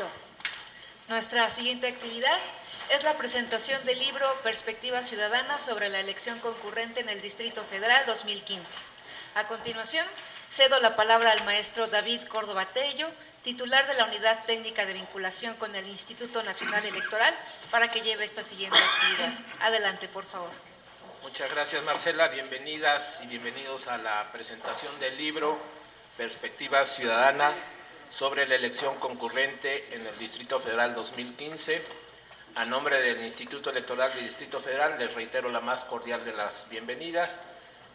Listo. Nuestra siguiente actividad es la presentación del libro Perspectiva Ciudadana sobre la elección concurrente en el Distrito Federal 2015. A continuación, cedo la palabra al maestro David Córdoba Tello, titular de la Unidad Técnica de Vinculación con el Instituto Nacional Electoral, para que lleve esta siguiente actividad. Adelante, por favor. Muchas gracias, Marcela. Bienvenidas y bienvenidos a la presentación del libro Perspectiva Ciudadana sobre la elección concurrente en el Distrito Federal 2015. A nombre del Instituto Electoral del Distrito Federal les reitero la más cordial de las bienvenidas.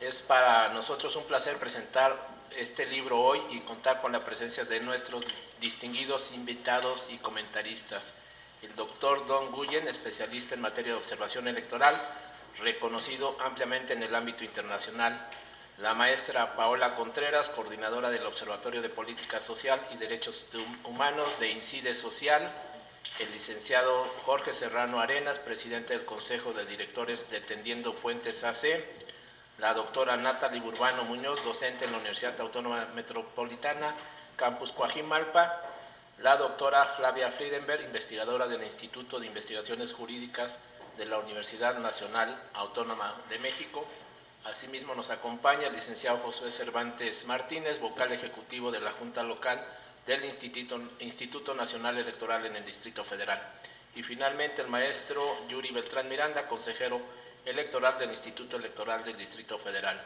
Es para nosotros un placer presentar este libro hoy y contar con la presencia de nuestros distinguidos invitados y comentaristas. El doctor Don Nguyen, especialista en materia de observación electoral, reconocido ampliamente en el ámbito internacional. La maestra Paola Contreras, coordinadora del Observatorio de Política Social y Derechos Humanos de INCIDE Social. El licenciado Jorge Serrano Arenas, presidente del Consejo de Directores de Tendiendo Puentes AC. La doctora Natalie Burbano Muñoz, docente en la Universidad Autónoma Metropolitana, Campus Coajimalpa. La doctora Flavia Friedenberg, investigadora del Instituto de Investigaciones Jurídicas de la Universidad Nacional Autónoma de México. Asimismo nos acompaña el licenciado Josué Cervantes Martínez, vocal ejecutivo de la Junta Local del Instituto Nacional Electoral en el Distrito Federal. Y finalmente el maestro Yuri Beltrán Miranda, consejero electoral del Instituto Electoral del Distrito Federal.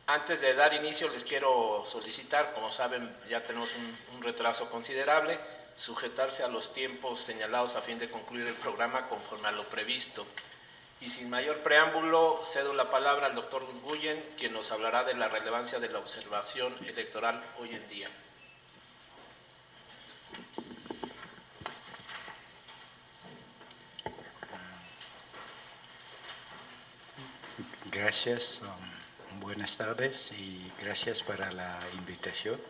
Antes de dar inicio les quiero solicitar, como saben ya tenemos un retraso considerable, sujetarse a los tiempos señalados a fin de concluir el programa conforme a lo previsto. Y sin mayor preámbulo, cedo la palabra al doctor Nguyen, quien nos hablará de la relevancia de la observación electoral hoy en día. Gracias, buenas tardes y gracias para la invitación.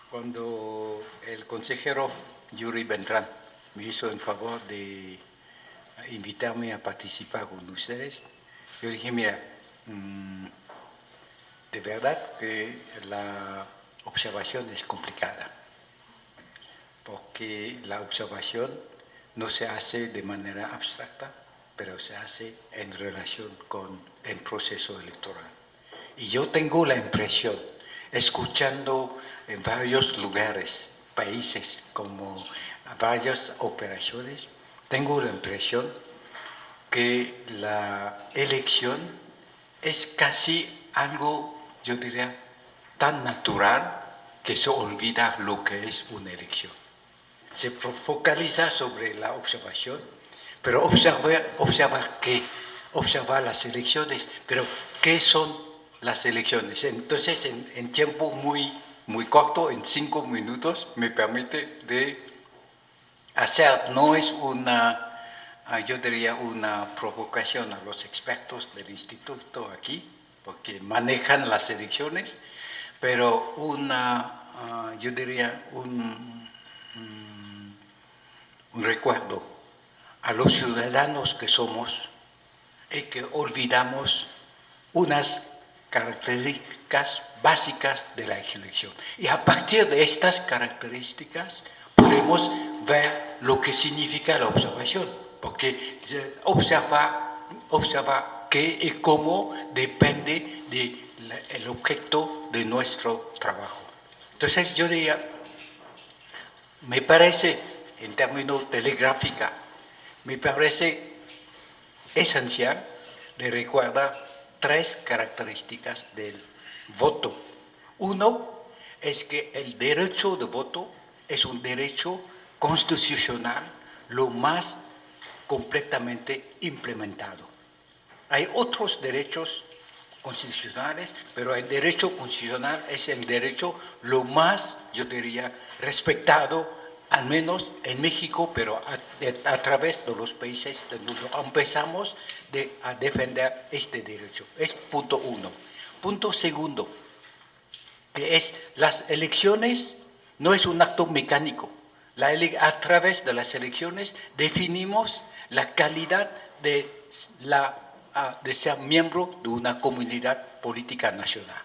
Cuando el consejero Yuri Beltrán me hizo el favor de invitarme a participar con ustedes, yo dije, mira, de verdad que la observación es complicada, porque la observación no se hace de manera abstracta, pero se hace en relación con el proceso electoral. Y yo tengo la impresión, escuchando en varios lugares, países, como varias operaciones, tengo la impresión que la elección es casi algo, yo diría, tan natural que se olvida lo que es una elección. Se focaliza sobre la observación, pero observar qué, observar las elecciones, pero ¿qué son las elecciones? Entonces, en tiempo muy corto, en 5 minutos, me permite de hacer, no es una, yo diría, una provocación a los expertos del instituto aquí, porque manejan las elecciones, pero una, yo diría, un recuerdo a los ciudadanos que somos y que olvidamos unas características básicas de la elección. Y a partir de estas características podemos ver lo que significa la observación, porque observar qué y cómo depende del objeto de nuestro trabajo. Entonces yo diría, me parece, en términos telegráficos, me parece esencial de recordar 3 características del voto. Uno es que el derecho de voto es un derecho constitucional lo más completamente implementado. Hay otros derechos constitucionales, pero el derecho constitucional es el derecho lo más, yo diría, respetado, al menos en México, pero a través de los países del mundo. Empezamos a defender este derecho. Es punto 1. Punto segundo, que es las elecciones no es un acto mecánico. A través de las elecciones definimos la calidad de ser miembro de una comunidad política nacional.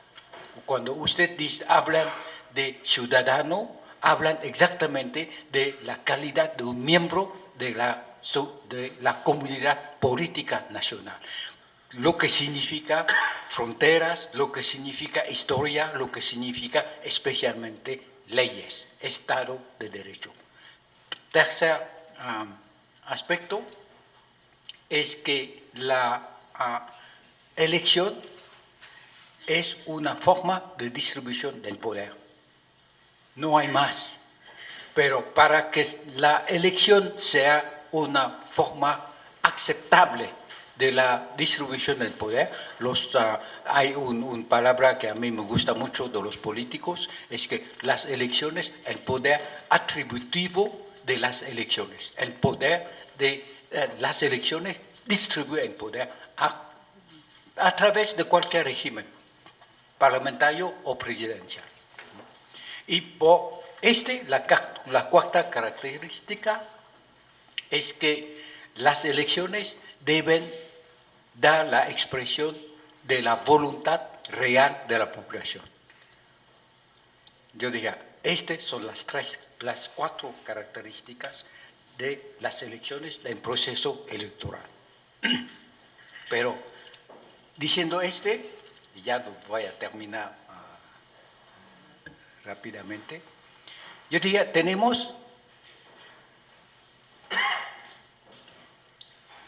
Cuando usted habla de ciudadano, hablan exactamente de la calidad de un miembro de la comunidad política nacional. Lo que significa fronteras, lo que significa historia, lo que significa especialmente leyes, Estado de Derecho. Tercer aspecto es que la elección es una forma de distribución del poder. No hay más. Pero para que la elección sea una forma aceptable de la distribución del poder, hay una palabra que a mí me gusta mucho de los políticos, es que las elecciones, el poder atributivo de las elecciones, el poder de las elecciones distribuye el poder a través de cualquier régimen, parlamentario o presidencial. Y por la cuarta característica es que las elecciones deben dar la expresión de la voluntad real de la población. Yo diría, estas son las cuatro características de las elecciones del proceso electoral. Pero diciendo ya lo voy a terminar rápidamente. Yo diría, tenemos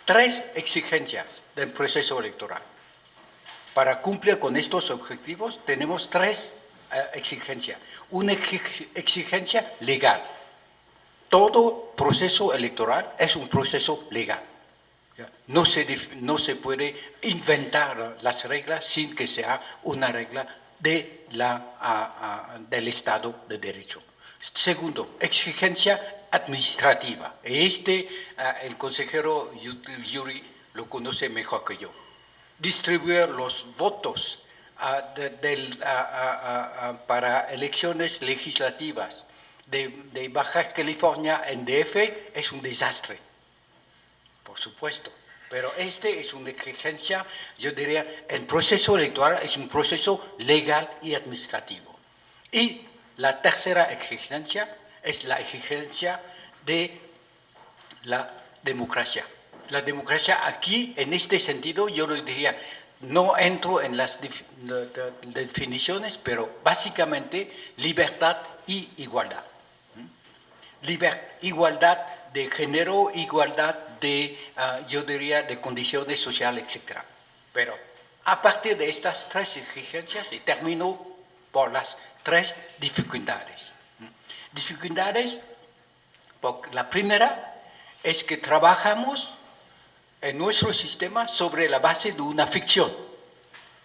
3 exigencias del proceso electoral. Para cumplir con estos objetivos tenemos 3 exigencias. Una exigencia legal. Todo proceso electoral es un proceso legal. No se puede inventar las reglas sin que sea una regla del Estado de Derecho. Segundo, exigencia administrativa. El consejero Yuri lo conoce mejor que yo. Distribuir los votos para elecciones legislativas de Baja California en DF es un desastre, por supuesto. Pero es una exigencia, yo diría, el proceso electoral es un proceso legal y administrativo. Y la tercera exigencia es la exigencia de la democracia. La democracia aquí, en este sentido, yo lo diría, no entro en las definiciones, pero básicamente libertad y igualdad. Igualdad de género, igualdad yo diría, de condiciones sociales, etc. Pero a partir de estas 3 exigencias, y termino por las 3 dificultades. Dificultades, porque la primera es que trabajamos en nuestro sistema sobre la base de una ficción.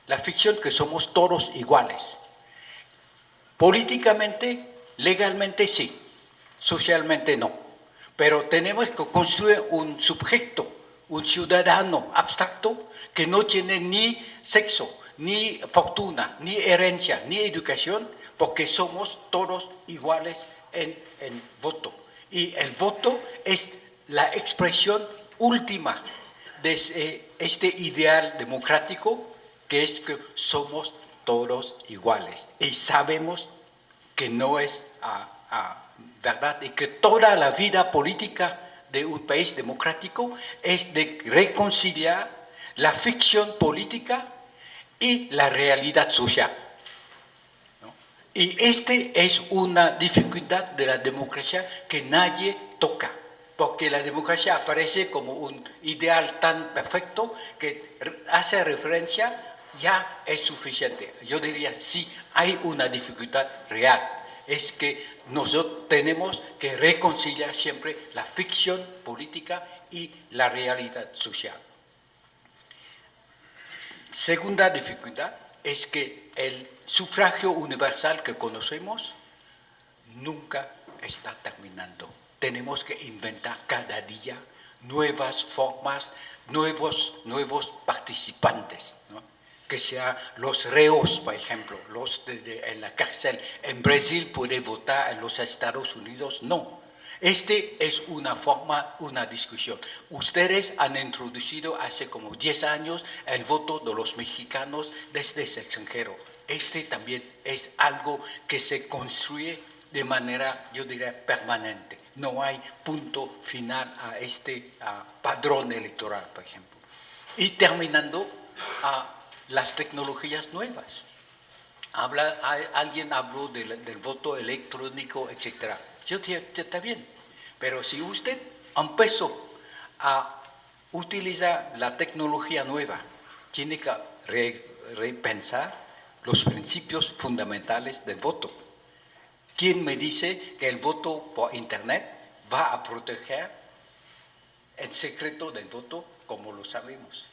La ficción que somos todos iguales. Políticamente, legalmente sí, socialmente no. Pero tenemos que construir un sujeto, un ciudadano abstracto que no tiene ni sexo, ni fortuna, ni herencia, ni educación, porque somos todos iguales en voto. Y el voto es la expresión última de este ideal democrático, que es que somos todos iguales. Y sabemos que no es verdad, y que toda la vida política de un país democrático es de reconciliar la ficción política y la realidad social. ¿No? Y es una dificultad de la democracia que nadie toca, porque la democracia aparece como un ideal tan perfecto que hace referencia, ya es suficiente. Yo diría, sí, hay una dificultad real, es que nosotros tenemos que reconciliar siempre la ficción política y la realidad social. Segunda dificultad es que el sufragio universal que conocemos nunca está terminando. Tenemos que inventar cada día nuevas formas, nuevos participantes, ¿no? Que sean los reos, por ejemplo, los en la cárcel. En Brasil puede votar, en los Estados Unidos no. Es una forma, una discusión. Ustedes han introducido hace como 10 años el voto de los mexicanos desde el extranjero. También es algo que se construye de manera, yo diría, permanente. No hay punto final a este padrón electoral, por ejemplo. Y terminando, a las tecnologías nuevas. Alguien habló del voto electrónico, etc. Yo está bien, pero si usted empezó a utilizar la tecnología nueva, tiene que repensar los principios fundamentales del voto. ¿Quién me dice que el voto por Internet va a proteger el secreto del voto como lo sabemos?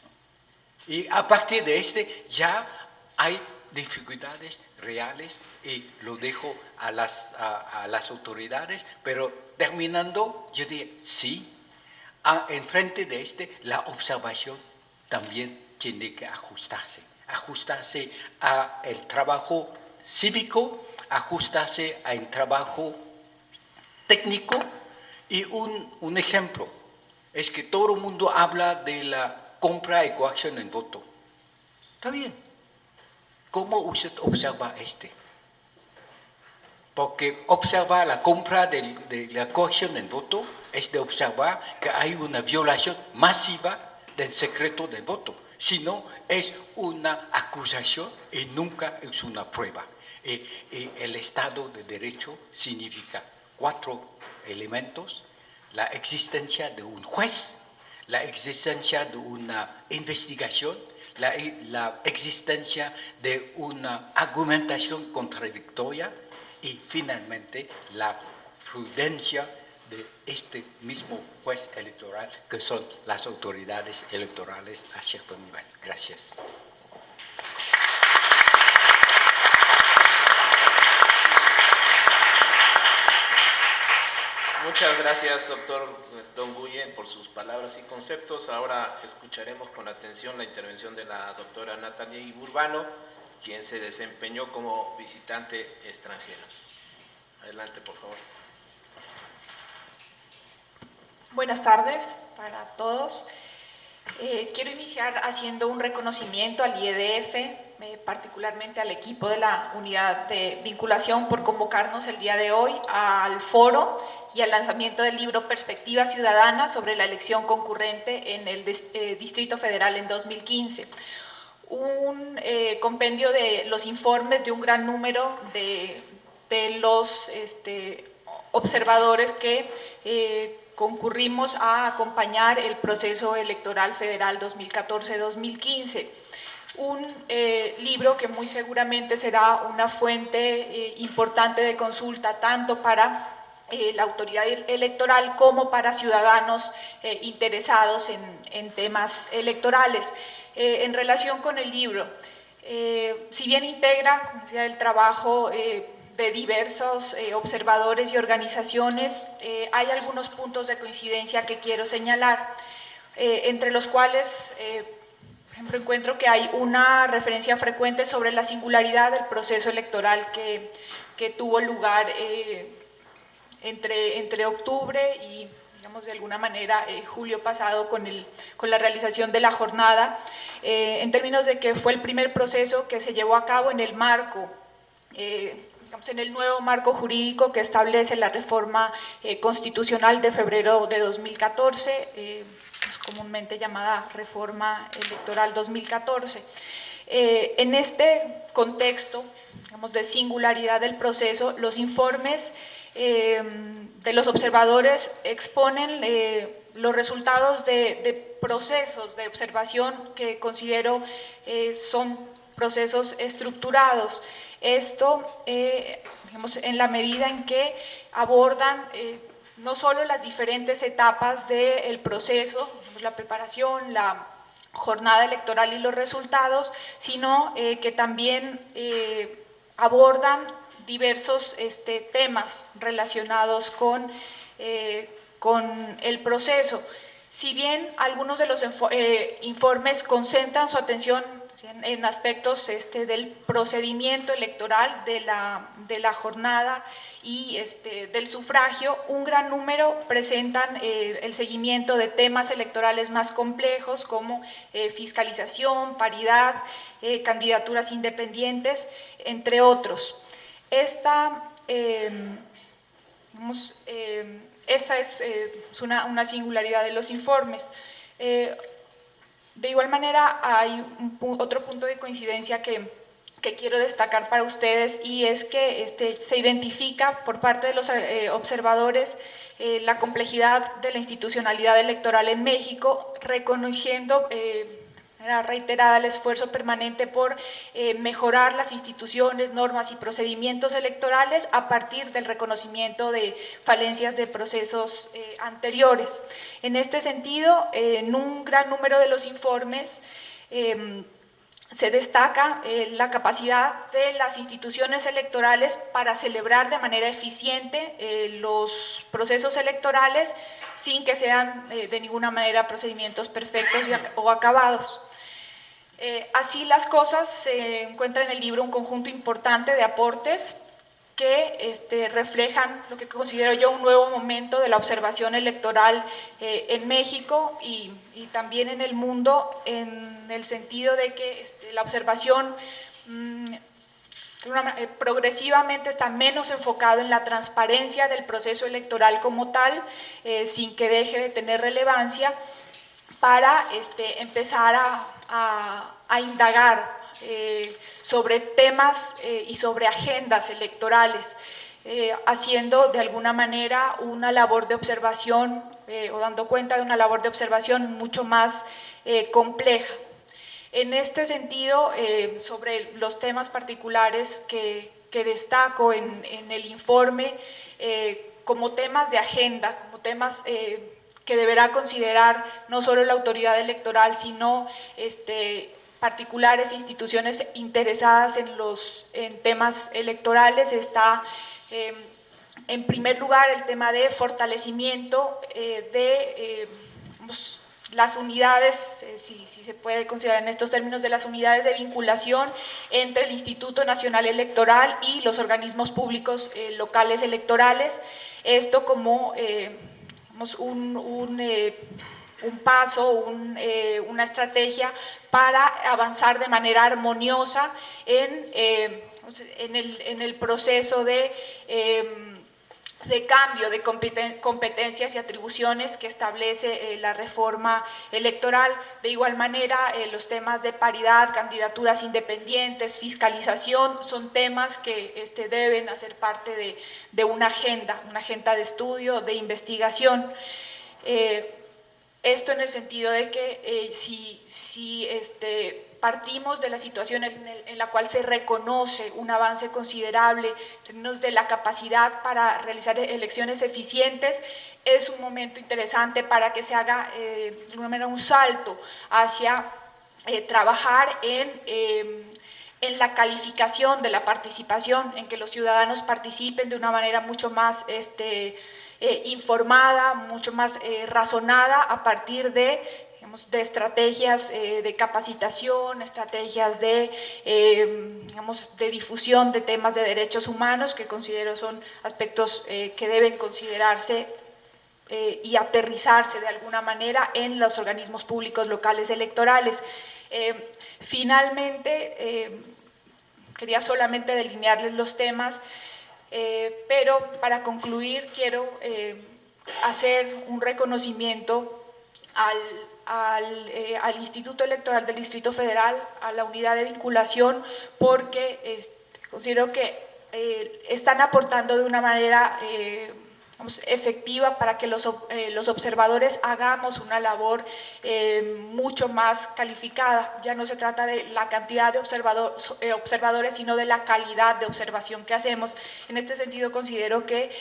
Y a partir de ya hay dificultades reales y lo dejo a las autoridades, pero terminando, yo diría, sí, enfrente de la observación también tiene que ajustarse al trabajo cívico, ajustarse al trabajo técnico. Y un ejemplo es que todo el mundo habla de la compra y coacción en voto. Está bien. ¿Cómo usted observa Porque observar la compra de la coacción en voto es de observar que hay una violación masiva del secreto del voto. Si no, es una acusación y nunca es una prueba. El Estado de Derecho significa 4 elementos: la existencia de un juez, la existencia de una investigación, la existencia de una argumentación contradictoria y finalmente la prudencia de este mismo juez electoral, que son las autoridades electorales a cierto nivel. Gracias. Muchas gracias, doctor Don Nguyen, por sus palabras y conceptos. Ahora escucharemos con atención la intervención de la doctora Natalie Urbano, quien se desempeñó como visitante extranjera. Adelante, por favor. Buenas tardes para todos. Quiero iniciar haciendo un reconocimiento al IEDF, particularmente al equipo de la unidad de vinculación, por convocarnos el día de hoy al foro y al lanzamiento del libro Perspectiva Ciudadana sobre la elección concurrente en el Distrito Federal en 2015. Un compendio de los informes de un gran número de los observadores que concurrimos a acompañar el proceso electoral federal 2014-2015. Un libro que muy seguramente será una fuente importante de consulta tanto para la autoridad electoral como para ciudadanos interesados en temas electorales. En relación con el libro, si bien integra, como decía, el trabajo de diversos observadores y organizaciones, hay algunos puntos de coincidencia que quiero señalar, entre los cuales, por ejemplo, encuentro que hay una referencia frecuente sobre la singularidad del proceso electoral que tuvo lugar entre octubre y, digamos, de alguna manera, julio pasado con la realización de la jornada, en términos de que fue el primer proceso que se llevó a cabo en el marco, en el nuevo marco jurídico que establece la reforma constitucional de febrero de 2014, comúnmente llamada Reforma Electoral 2014. En este contexto, digamos, de singularidad del proceso, los informes de los observadores exponen los resultados de procesos de observación que considero son procesos estructurados. Esto, digamos, en la medida en que abordan no solo las diferentes etapas del proceso, digamos, la preparación, la jornada electoral y los resultados, sino que también abordan diversos temas relacionados con el proceso. Si bien algunos de los informes concentran su atención en aspectos del procedimiento electoral, de la jornada y del sufragio, un gran número presentan el seguimiento de temas electorales más complejos como fiscalización, paridad, candidaturas independientes, entre otros. esa es una singularidad de los informes. De igual manera, hay otro punto de coincidencia que quiero destacar para ustedes, y es que se identifica por parte de los observadores la complejidad de la institucionalidad electoral en México, reconociendo reiterada el esfuerzo permanente por mejorar las instituciones, normas y procedimientos electorales a partir del reconocimiento de falencias de procesos anteriores. En este sentido, en un gran número de los informes se destaca la capacidad de las instituciones electorales para celebrar de manera eficiente los procesos electorales sin que sean de ninguna manera procedimientos perfectos o acabados. Así las cosas, se encuentra en el libro un conjunto importante de aportes que reflejan lo que considero yo un nuevo momento de la observación electoral en México y también en el mundo, en el sentido de que la observación progresivamente está menos enfocado en la transparencia del proceso electoral como tal, sin que deje de tener relevancia, para empezar a indagar sobre temas y sobre agendas electorales, haciendo de alguna manera una labor de observación o dando cuenta de una labor de observación mucho más compleja. En este sentido, sobre los temas particulares que destaco en el informe como temas de agenda, como temas que deberá considerar no solo la autoridad electoral, sino particulares instituciones interesadas en temas electorales, está en primer lugar el tema de fortalecimiento de las unidades, si se puede considerar en estos términos, de las unidades de vinculación entre el Instituto Nacional Electoral y los organismos públicos locales electorales. Esto como un paso, una estrategia para avanzar de manera armoniosa en el proceso de cambio de competencias y atribuciones que establece la reforma electoral. De igual manera, los temas de paridad, candidaturas independientes, fiscalización, son temas que deben hacer parte de una agenda de estudio, de investigación. Esto en el sentido de que si partimos de la situación en la cual se reconoce un avance considerable en términos de la capacidad para realizar elecciones eficientes, es un momento interesante para que se haga de alguna manera un salto hacia trabajar en la calificación de la participación, en que los ciudadanos participen de una manera mucho más informada, mucho más razonada a partir de estrategias de capacitación, estrategias de difusión de temas de derechos humanos, que considero son aspectos que deben considerarse y aterrizarse de alguna manera en los organismos públicos locales electorales. Finalmente, quería solamente delinearles los temas, pero para concluir quiero hacer un reconocimiento al Instituto Electoral del Distrito Federal, a la unidad de vinculación, porque considero que están aportando de una manera efectiva para que los observadores hagamos una labor mucho más calificada. Ya no se trata de la cantidad de observadores, sino de la calidad de observación que hacemos. En este sentido, considero que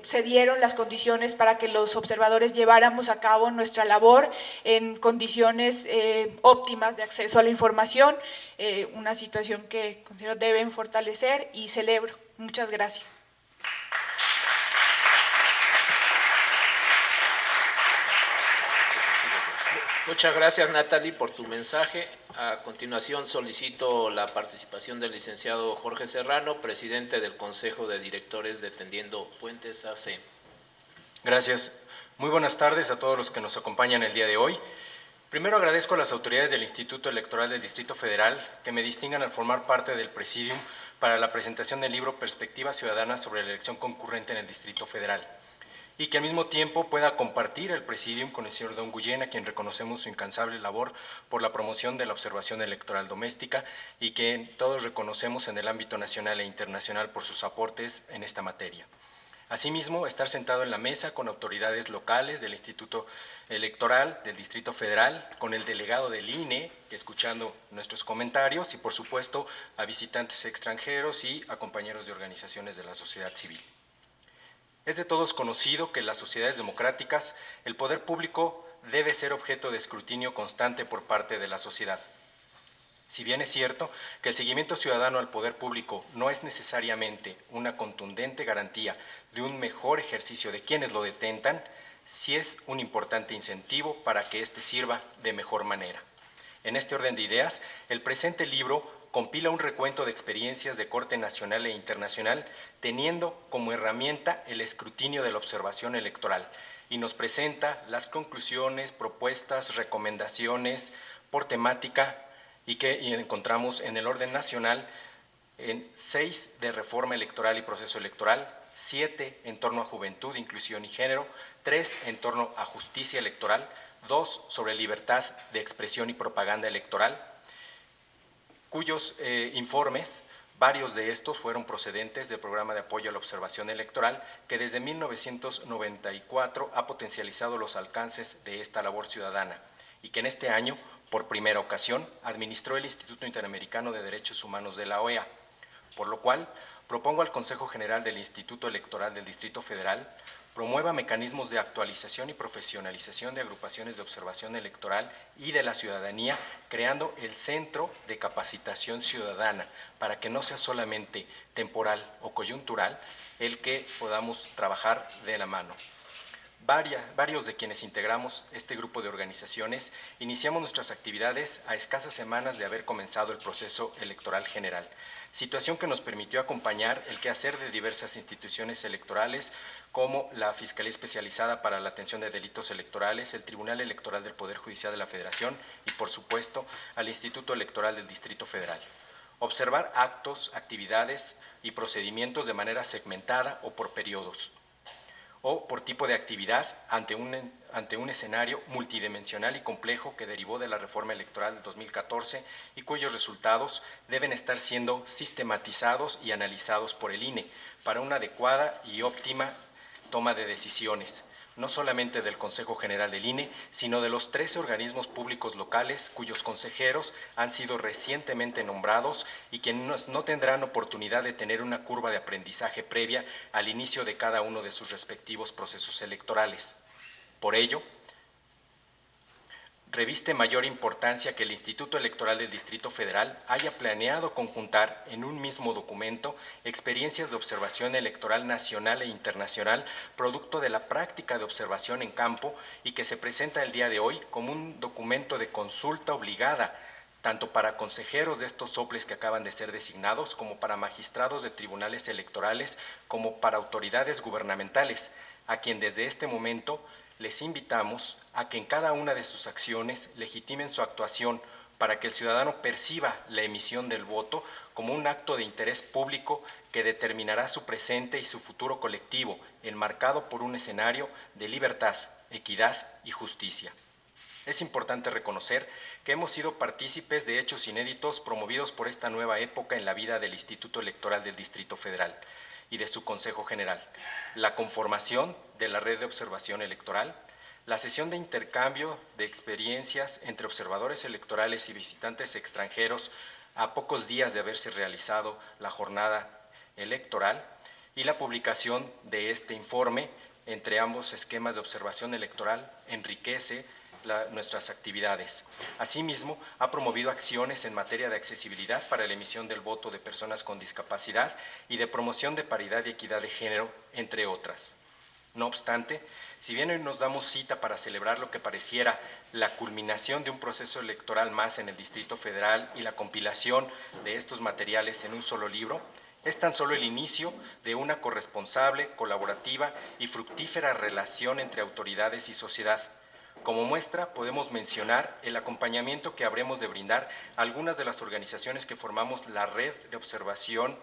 se dieron las condiciones para que los observadores lleváramos a cabo nuestra labor en condiciones óptimas de acceso a la información, una situación que considero deben fortalecer y celebro. Muchas gracias. Muchas gracias, Natalie, por tu mensaje. A continuación solicito la participación del licenciado Jorge Serrano, presidente del Consejo de Directores de Tendiendo Puentes AC. Gracias. Muy buenas tardes a todos los que nos acompañan el día de hoy. Primero agradezco a las autoridades del Instituto Electoral del Distrito Federal que me distingan al formar parte del Presidium para la presentación del libro Perspectiva Ciudadana sobre la elección concurrente en el Distrito Federal, y que al mismo tiempo pueda compartir el Presidium con el señor Don Guyén, a quien reconocemos su incansable labor por la promoción de la observación electoral doméstica y que todos reconocemos en el ámbito nacional e internacional por sus aportes en esta materia. Asimismo, estar sentado en la mesa con autoridades locales del Instituto Electoral del Distrito Federal, con el delegado del INE, que escuchando nuestros comentarios, y por supuesto a visitantes extranjeros y a compañeros de organizaciones de la sociedad civil. Es de todos conocido que en las sociedades democráticas el poder público debe ser objeto de escrutinio constante por parte de la sociedad. Si bien es cierto que el seguimiento ciudadano al poder público no es necesariamente una contundente garantía de un mejor ejercicio de quienes lo detentan, sí es un importante incentivo para que éste sirva de mejor manera. En este orden de ideas, el presente libro compila un recuento de experiencias de corte nacional e internacional, teniendo como herramienta el escrutinio de la observación electoral, y nos presenta las conclusiones, propuestas, recomendaciones por temática y encontramos en el orden nacional en 6 de reforma electoral y proceso electoral, 7 en torno a juventud, inclusión y género, 3 en torno a justicia electoral, 2 sobre libertad de expresión y propaganda electoral, cuyos informes, varios de estos fueron procedentes del Programa de Apoyo a la Observación Electoral, que desde 1994 ha potencializado los alcances de esta labor ciudadana y que en este año, por primera ocasión, administró el Instituto Interamericano de Derechos Humanos de la OEA, por lo cual propongo al Consejo General del Instituto Electoral del Distrito Federal promueva mecanismos de actualización y profesionalización de agrupaciones de observación electoral y de la ciudadanía, creando el Centro de Capacitación Ciudadana, para que no sea solamente temporal o coyuntural el que podamos trabajar de la mano. Varios de quienes integramos este grupo de organizaciones iniciamos nuestras actividades a escasas semanas de haber comenzado el proceso electoral general, situación que nos permitió acompañar el quehacer de diversas instituciones electorales como la Fiscalía Especializada para la Atención de Delitos Electorales, el Tribunal Electoral del Poder Judicial de la Federación y, por supuesto, al Instituto Electoral del Distrito Federal. Observar actos, actividades y procedimientos de manera segmentada o por periodos, o por tipo de actividad ante un escenario multidimensional y complejo que derivó de la reforma electoral del 2014 y cuyos resultados deben estar siendo sistematizados y analizados por el INE para una adecuada y óptima toma de decisiones, no solamente del Consejo General del INE, sino de los 13 organismos públicos locales cuyos consejeros han sido recientemente nombrados y que no tendrán oportunidad de tener una curva de aprendizaje previa al inicio de cada uno de sus respectivos procesos electorales. Por ello, reviste mayor importancia que el Instituto Electoral del Distrito Federal haya planeado conjuntar en un mismo documento experiencias de observación electoral nacional e internacional, producto de la práctica de observación en campo y que se presenta el día de hoy como un documento de consulta obligada, tanto para consejeros de estos soples que acaban de ser designados, como para magistrados de tribunales electorales, como para autoridades gubernamentales, a quien desde este momento les invitamos a que en cada una de sus acciones legitimen su actuación para que el ciudadano perciba la emisión del voto como un acto de interés público que determinará su presente y su futuro colectivo, enmarcado por un escenario de libertad, equidad y justicia. Es importante reconocer que hemos sido partícipes de hechos inéditos promovidos por esta nueva época en la vida del Instituto Electoral del Distrito Federal y de su Consejo General, la conformación de la red de observación electoral, la sesión de intercambio de experiencias entre observadores electorales y visitantes extranjeros a pocos días de haberse realizado la jornada electoral y la publicación de este informe entre ambos esquemas de observación electoral enriquece nuestras actividades. Asimismo, ha promovido acciones en materia de accesibilidad para la emisión del voto de personas con discapacidad y de promoción de paridad y equidad de género, entre otras. No obstante, si bien hoy nos damos cita para celebrar lo que pareciera la culminación de un proceso electoral más en el Distrito Federal y la compilación de estos materiales en un solo libro, es tan solo el inicio de una corresponsable, colaborativa y fructífera relación entre autoridades y sociedad, Como muestra, podemos mencionar el acompañamiento que habremos de brindar a algunas de las organizaciones que formamos la red de observación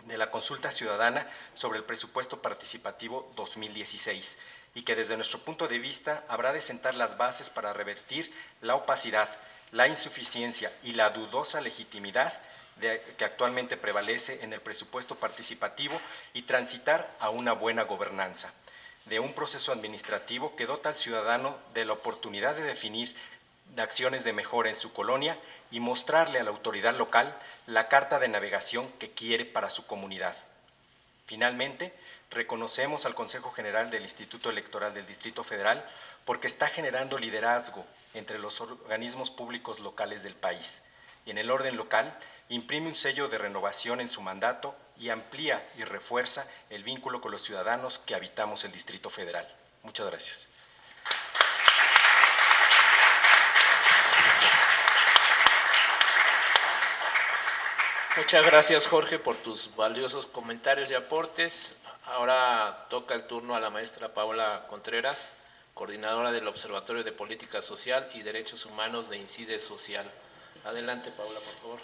de la consulta ciudadana sobre el presupuesto participativo 2016 y que desde nuestro punto de vista habrá de sentar las bases para revertir la opacidad, la insuficiencia y la dudosa legitimidad que actualmente prevalece en el presupuesto participativo y transitar a una buena gobernanza, de un proceso administrativo que dota al ciudadano de la oportunidad de definir acciones de mejora en su colonia y mostrarle a la autoridad local la carta de navegación que quiere para su comunidad. Finalmente, reconocemos al Consejo General del Instituto Electoral del Distrito Federal porque está generando liderazgo entre los organismos públicos locales del país y en el orden local imprime un sello de renovación en su mandato y amplía y refuerza el vínculo con los ciudadanos que habitamos el Distrito Federal. Muchas gracias. Muchas gracias, Jorge, por tus valiosos comentarios y aportes. Ahora toca el turno a la maestra Paula Contreras, coordinadora del Observatorio de Política Social y Derechos Humanos de INCIDE Social. Adelante, Paula, por favor.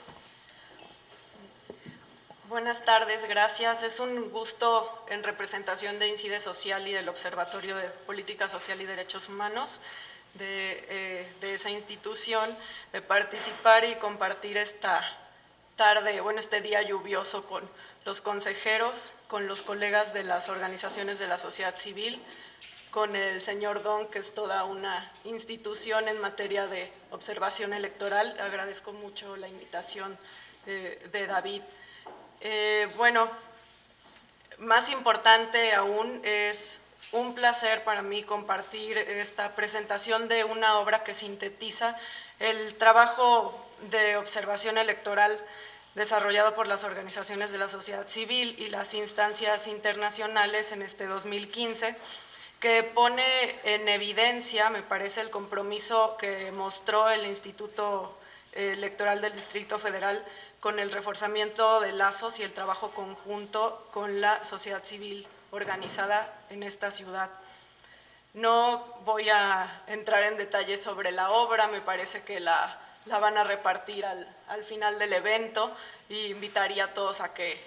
Buenas tardes, gracias. Es un gusto en representación de INCIDE Social y del Observatorio de Política Social y Derechos Humanos de esa institución participar y compartir esta tarde, este día lluvioso con los consejeros, con los colegas de las organizaciones de la sociedad civil, con el señor Don, que es toda una institución en materia de observación electoral. Agradezco mucho la invitación de David. Más importante aún, es un placer para mí compartir esta presentación de una obra que sintetiza el trabajo de observación electoral desarrollado por las organizaciones de la sociedad civil y las instancias internacionales en este 2015, que pone en evidencia, me parece, el compromiso que mostró el Instituto Electoral del Distrito Federal con el reforzamiento de lazos y el trabajo conjunto con la sociedad civil organizada en esta ciudad. No voy a entrar en detalles sobre la obra, me parece que la van a repartir al final del evento y invitaría a todos a que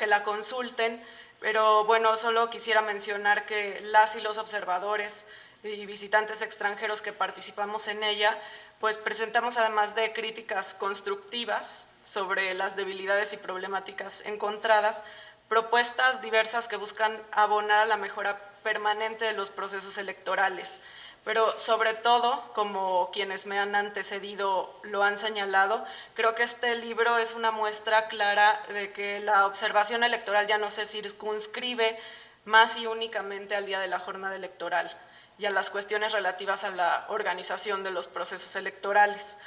la consulten, pero solo quisiera mencionar que las y los observadores y visitantes extranjeros que participamos en ella, pues presentamos, además de críticas constructivas sobre las debilidades y problemáticas encontradas, propuestas diversas que buscan abonar a la mejora permanente de los procesos electorales. Pero sobre todo, como quienes me han antecedido lo han señalado, creo que este libro es una muestra clara de que la observación electoral ya no se circunscribe más y únicamente al día de la jornada electoral y a las cuestiones relativas a la organización de los procesos electorales.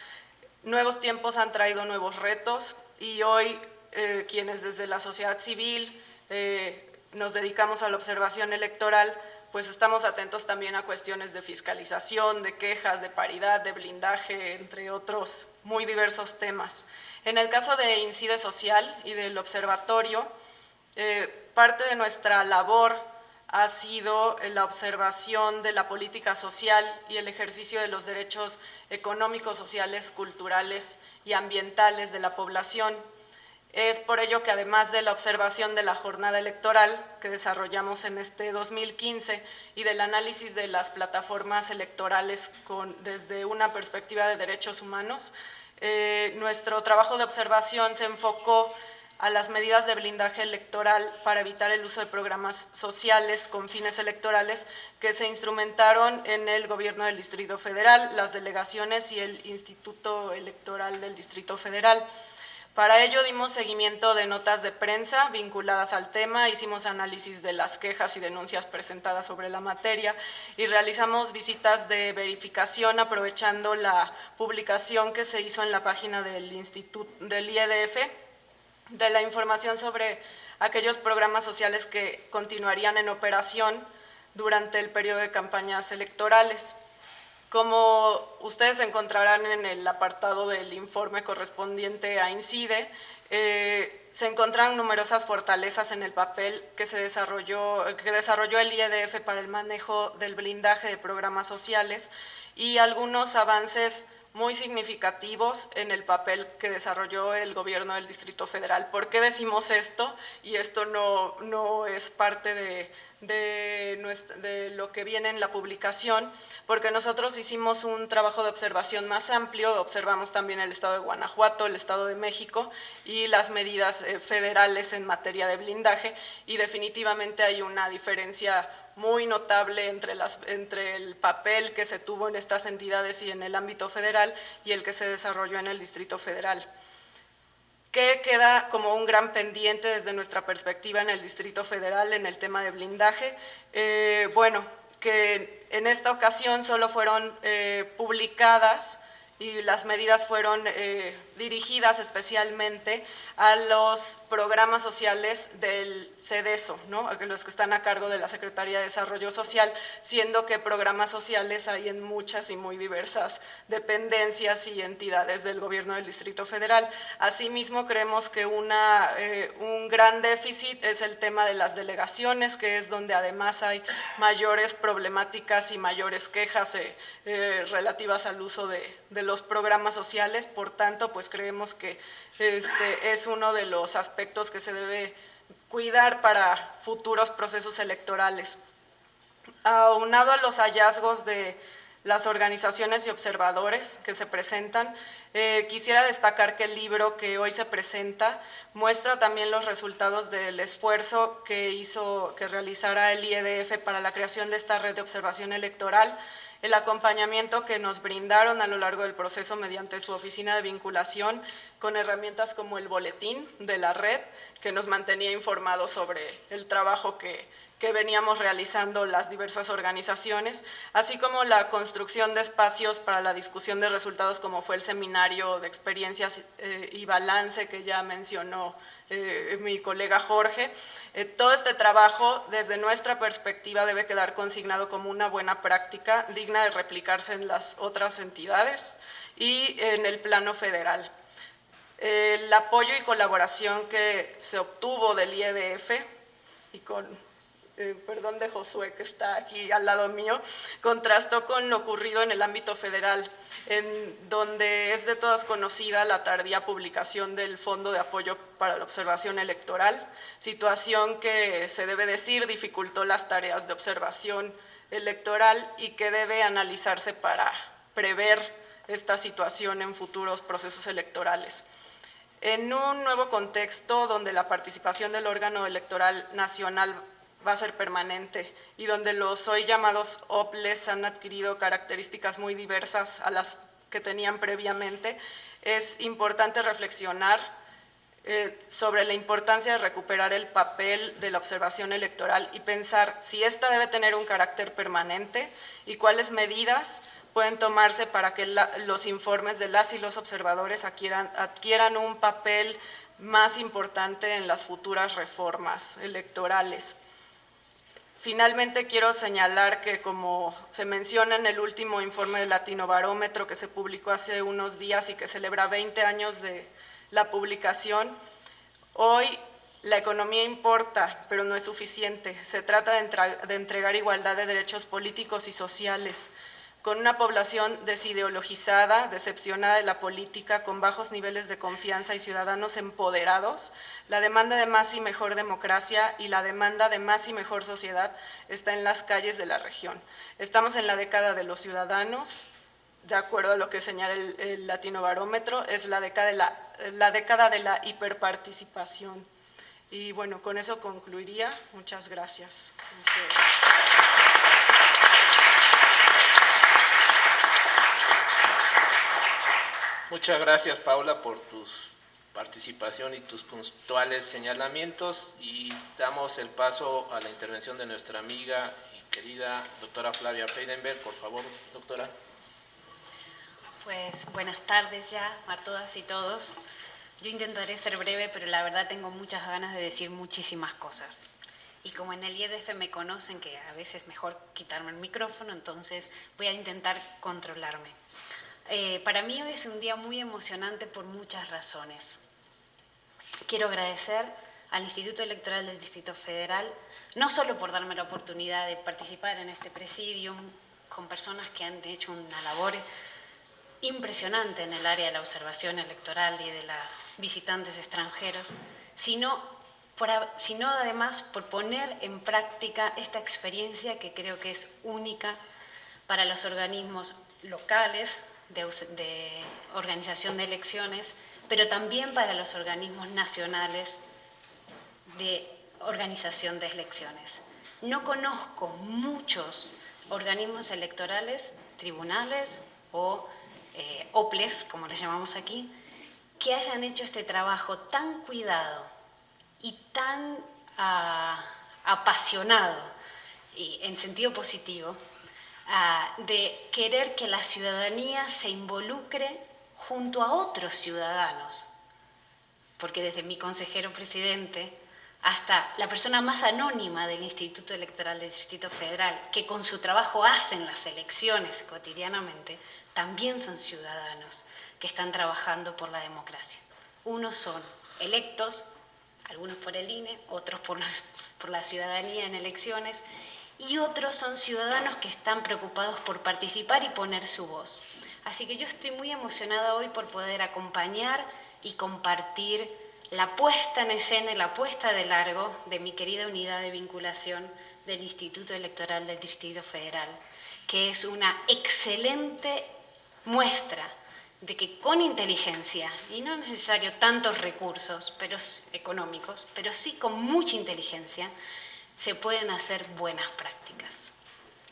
Nuevos tiempos han traído nuevos retos y hoy quienes desde la sociedad civil nos dedicamos a la observación electoral, pues estamos atentos también a cuestiones de fiscalización, de quejas, de paridad, de blindaje, entre otros muy diversos temas. En el caso de INCIDE Social y del observatorio, parte de nuestra labor ha sido la observación de la política social y el ejercicio de los derechos económicos, sociales, culturales y ambientales de la población. Es por ello que además de la observación de la jornada electoral que desarrollamos en este 2015 y del análisis de las plataformas electorales desde una perspectiva de derechos humanos, nuestro trabajo de observación se enfocó a las medidas de blindaje electoral para evitar el uso de programas sociales con fines electorales que se instrumentaron en el Gobierno del Distrito Federal, las delegaciones y el Instituto Electoral del Distrito Federal. Para ello dimos seguimiento de notas de prensa vinculadas al tema, hicimos análisis de las quejas y denuncias presentadas sobre la materia y realizamos visitas de verificación aprovechando la publicación que se hizo en la página del IEDF de la información sobre aquellos programas sociales que continuarían en operación durante el periodo de campañas electorales. Como ustedes encontrarán en el apartado del informe correspondiente a INCIDE, se encontraron numerosas fortalezas en el papel que desarrolló el IEDF para el manejo del blindaje de programas sociales y algunos avances muy significativos en el papel que desarrolló el gobierno del Distrito Federal. ¿Por qué decimos esto? Y esto no es parte de lo que viene en la publicación, porque nosotros hicimos un trabajo de observación más amplio, observamos también el estado de Guanajuato, el estado de México y las medidas federales en materia de blindaje, y definitivamente hay una diferencia muy notable entre el papel que se tuvo en estas entidades y en el ámbito federal y el que se desarrolló en el Distrito Federal. ¿Qué queda como un gran pendiente desde nuestra perspectiva en el Distrito Federal en el tema de blindaje? Bueno, que en esta ocasión solo fueron publicadas y las medidas fueron dirigidas especialmente a los programas sociales del CEDESO, ¿no? Los que están a cargo de la Secretaría de Desarrollo Social, siendo que programas sociales hay en muchas y muy diversas dependencias y entidades del gobierno del Distrito Federal. Asimismo, creemos que un gran déficit es el tema de las delegaciones, que es donde además hay mayores problemáticas y mayores quejas relativas al uso de los programas sociales. Por tanto, pues creemos que es uno de los aspectos que se debe cuidar para futuros procesos electorales. Aunado a los hallazgos de las organizaciones y observadores que se presentan, quisiera destacar que el libro que hoy se presenta muestra también los resultados del esfuerzo que realizara el IEDF para la creación de esta red de observación electoral, el acompañamiento que nos brindaron a lo largo del proceso mediante su oficina de vinculación con herramientas como el boletín de la red, que nos mantenía informados sobre el trabajo que veníamos realizando las diversas organizaciones, así como la construcción de espacios para la discusión de resultados, como fue el seminario de experiencias y balance que ya mencionó mi colega Jorge. Todo este trabajo, desde nuestra perspectiva, debe quedar consignado como una buena práctica digna de replicarse en las otras entidades y en el plano federal. El apoyo y colaboración que se obtuvo del IEDF y perdón de Josué que está aquí al lado mío, contrastó con lo ocurrido en el ámbito federal, en donde es de todas conocida la tardía publicación del Fondo de Apoyo para la Observación Electoral, situación que, se debe decir, dificultó las tareas de observación electoral y que debe analizarse para prever esta situación en futuros procesos electorales. En un nuevo contexto donde la participación del órgano electoral nacional va a ser permanente y donde los hoy llamados OPLES han adquirido características muy diversas a las que tenían previamente, es importante reflexionar sobre la importancia de recuperar el papel de la observación electoral y pensar si ésta debe tener un carácter permanente y cuáles medidas pueden tomarse para que los informes de las y los observadores adquieran un papel más importante en las futuras reformas electorales. Finalmente, quiero señalar que, como se menciona en el último informe del Latinobarómetro que se publicó hace unos días y que celebra 20 años de la publicación, hoy la economía importa, pero no es suficiente. Se trata de entregar igualdad de derechos políticos y sociales. Con una población desideologizada, decepcionada de la política, con bajos niveles de confianza y ciudadanos empoderados, la demanda de más y mejor democracia y la demanda de más y mejor sociedad está en las calles de la región. Estamos en la década de los ciudadanos, de acuerdo a lo que señala el Latinobarómetro, es la década de la hiperparticipación. Y bueno, con eso concluiría. Muchas gracias. Muchas gracias, Paula, por tu participación y tus puntuales señalamientos, y damos el paso a la intervención de nuestra amiga y querida doctora Flavia Freidenberg. Por favor, doctora. Pues buenas tardes ya a todas y todos. Yo intentaré ser breve, pero la verdad tengo muchas ganas de decir muchísimas cosas. Y como en el IEDF me conocen que a veces es mejor quitarme el micrófono, entonces voy a intentar controlarme. Para mí hoy es un día muy emocionante por muchas razones. quiero agradecer al Instituto Electoral del Distrito Federal, no solo por darme la oportunidad de participar en este presidium con personas que han hecho una labor impresionante en el área de la observación electoral y de los visitantes extranjeros, sino además por poner en práctica esta experiencia que creo que es única para los organismos locales de organización de elecciones, pero también para los organismos nacionales de organización de elecciones. No conozco muchos organismos electorales, tribunales o OPLES, como les llamamos aquí, que hayan hecho este trabajo tan cuidado y tan apasionado, y en sentido positivo, de querer que la ciudadanía se involucre junto a otros ciudadanos, porque desde mi consejero presidente hasta la persona más anónima del Instituto Electoral del Distrito Federal, que con su trabajo hacen las elecciones cotidianamente, también son ciudadanos que están trabajando por la democracia. Unos son electos, algunos por el INE, otros por la ciudadanía en elecciones, y otros son ciudadanos que están preocupados por participar y poner su voz. Así que yo estoy muy emocionada hoy por poder acompañar y compartir la puesta en escena y la puesta de largo de mi querida unidad de vinculación del Instituto Electoral del Distrito Federal, que es una excelente muestra de que con inteligencia, y no es necesario tantos recursos económicos, pero sí con mucha inteligencia, se pueden hacer buenas prácticas.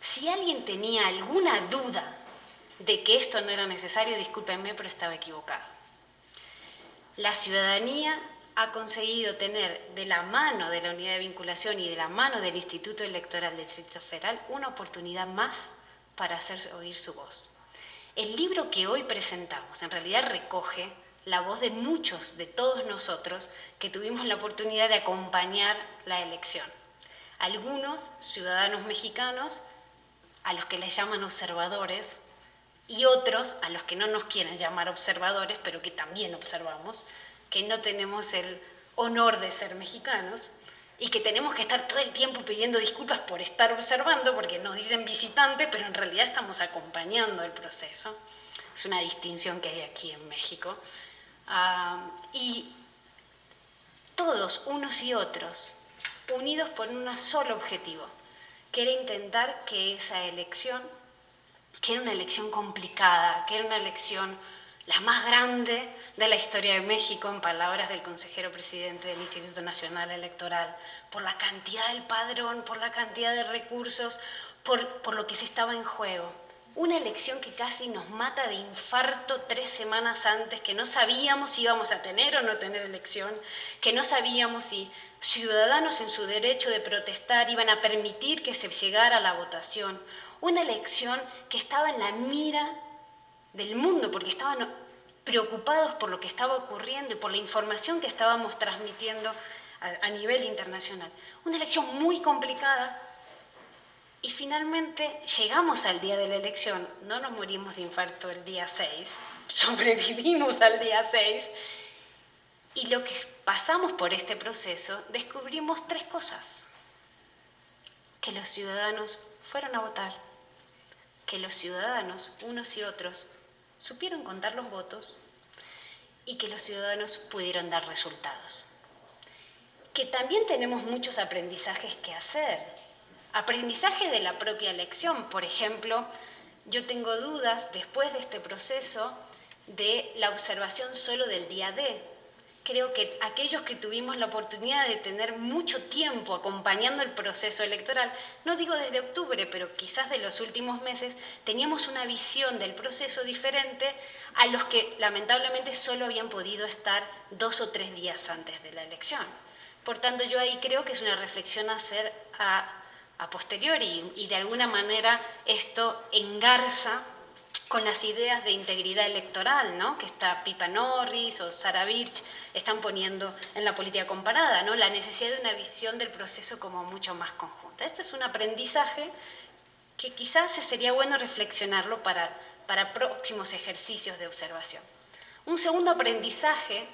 Si alguien tenía alguna duda de que esto no era necesario, discúlpenme, pero estaba equivocado. La ciudadanía ha conseguido tener de la mano de la unidad de vinculación y de la mano del Instituto Electoral del Distrito Federal una oportunidad más para hacer oír su voz. El libro que hoy presentamos en realidad recoge la voz de muchos, de todos nosotros, que tuvimos la oportunidad de acompañar la elección. Algunos ciudadanos mexicanos, a los que les llaman observadores, y otros a los que no nos quieren llamar observadores, pero que también observamos, que no tenemos el honor de ser mexicanos y que tenemos que estar todo el tiempo pidiendo disculpas por estar observando, porque nos dicen visitante, pero en realidad estamos acompañando el proceso. Es una distinción que hay aquí en México. Y todos, unos y otros, unidos por un solo objetivo, que era intentar que esa elección, que era una elección complicada, que era una elección la más grande de la historia de México, en palabras del consejero presidente del Instituto Nacional Electoral, por la cantidad del padrón, por la cantidad de recursos, por lo que se estaba en juego. Una elección que casi nos mata de infarto 3 semanas antes, que no sabíamos si íbamos a tener o no tener elección, que no sabíamos si ciudadanos en su derecho de protestar iban a permitir que se llegara a la votación. Una elección que estaba en la mira del mundo, porque estaban preocupados por lo que estaba ocurriendo y por la información que estábamos transmitiendo a nivel internacional. Una elección muy complicada y finalmente llegamos al día de la elección. No nos morimos de infarto el día 6, sobrevivimos al día 6 y lo que pasamos por este proceso descubrimos 3 cosas. Que los ciudadanos fueron a votar, que los ciudadanos, unos y otros, supieron contar los votos y que los ciudadanos pudieron dar resultados. Que también tenemos muchos aprendizajes que hacer. Aprendizajes de la propia elección. Por ejemplo, yo tengo dudas después de este proceso de la observación solo del día D. Creo que aquellos que tuvimos la oportunidad de tener mucho tiempo acompañando el proceso electoral, no digo desde octubre, pero quizás de los últimos meses, teníamos una visión del proceso diferente a los que lamentablemente solo habían podido estar 2 o 3 días antes de la elección. Por tanto, yo ahí creo que es una reflexión a hacer a posteriori y de alguna manera esto engarza con las ideas de integridad electoral, ¿no?, que está Pipa Norris o Sara Birch están poniendo en la política comparada, ¿no?, la necesidad de una visión del proceso como mucho más conjunta. Este es un aprendizaje que quizás sería bueno reflexionarlo para próximos ejercicios de observación. Un segundo aprendizaje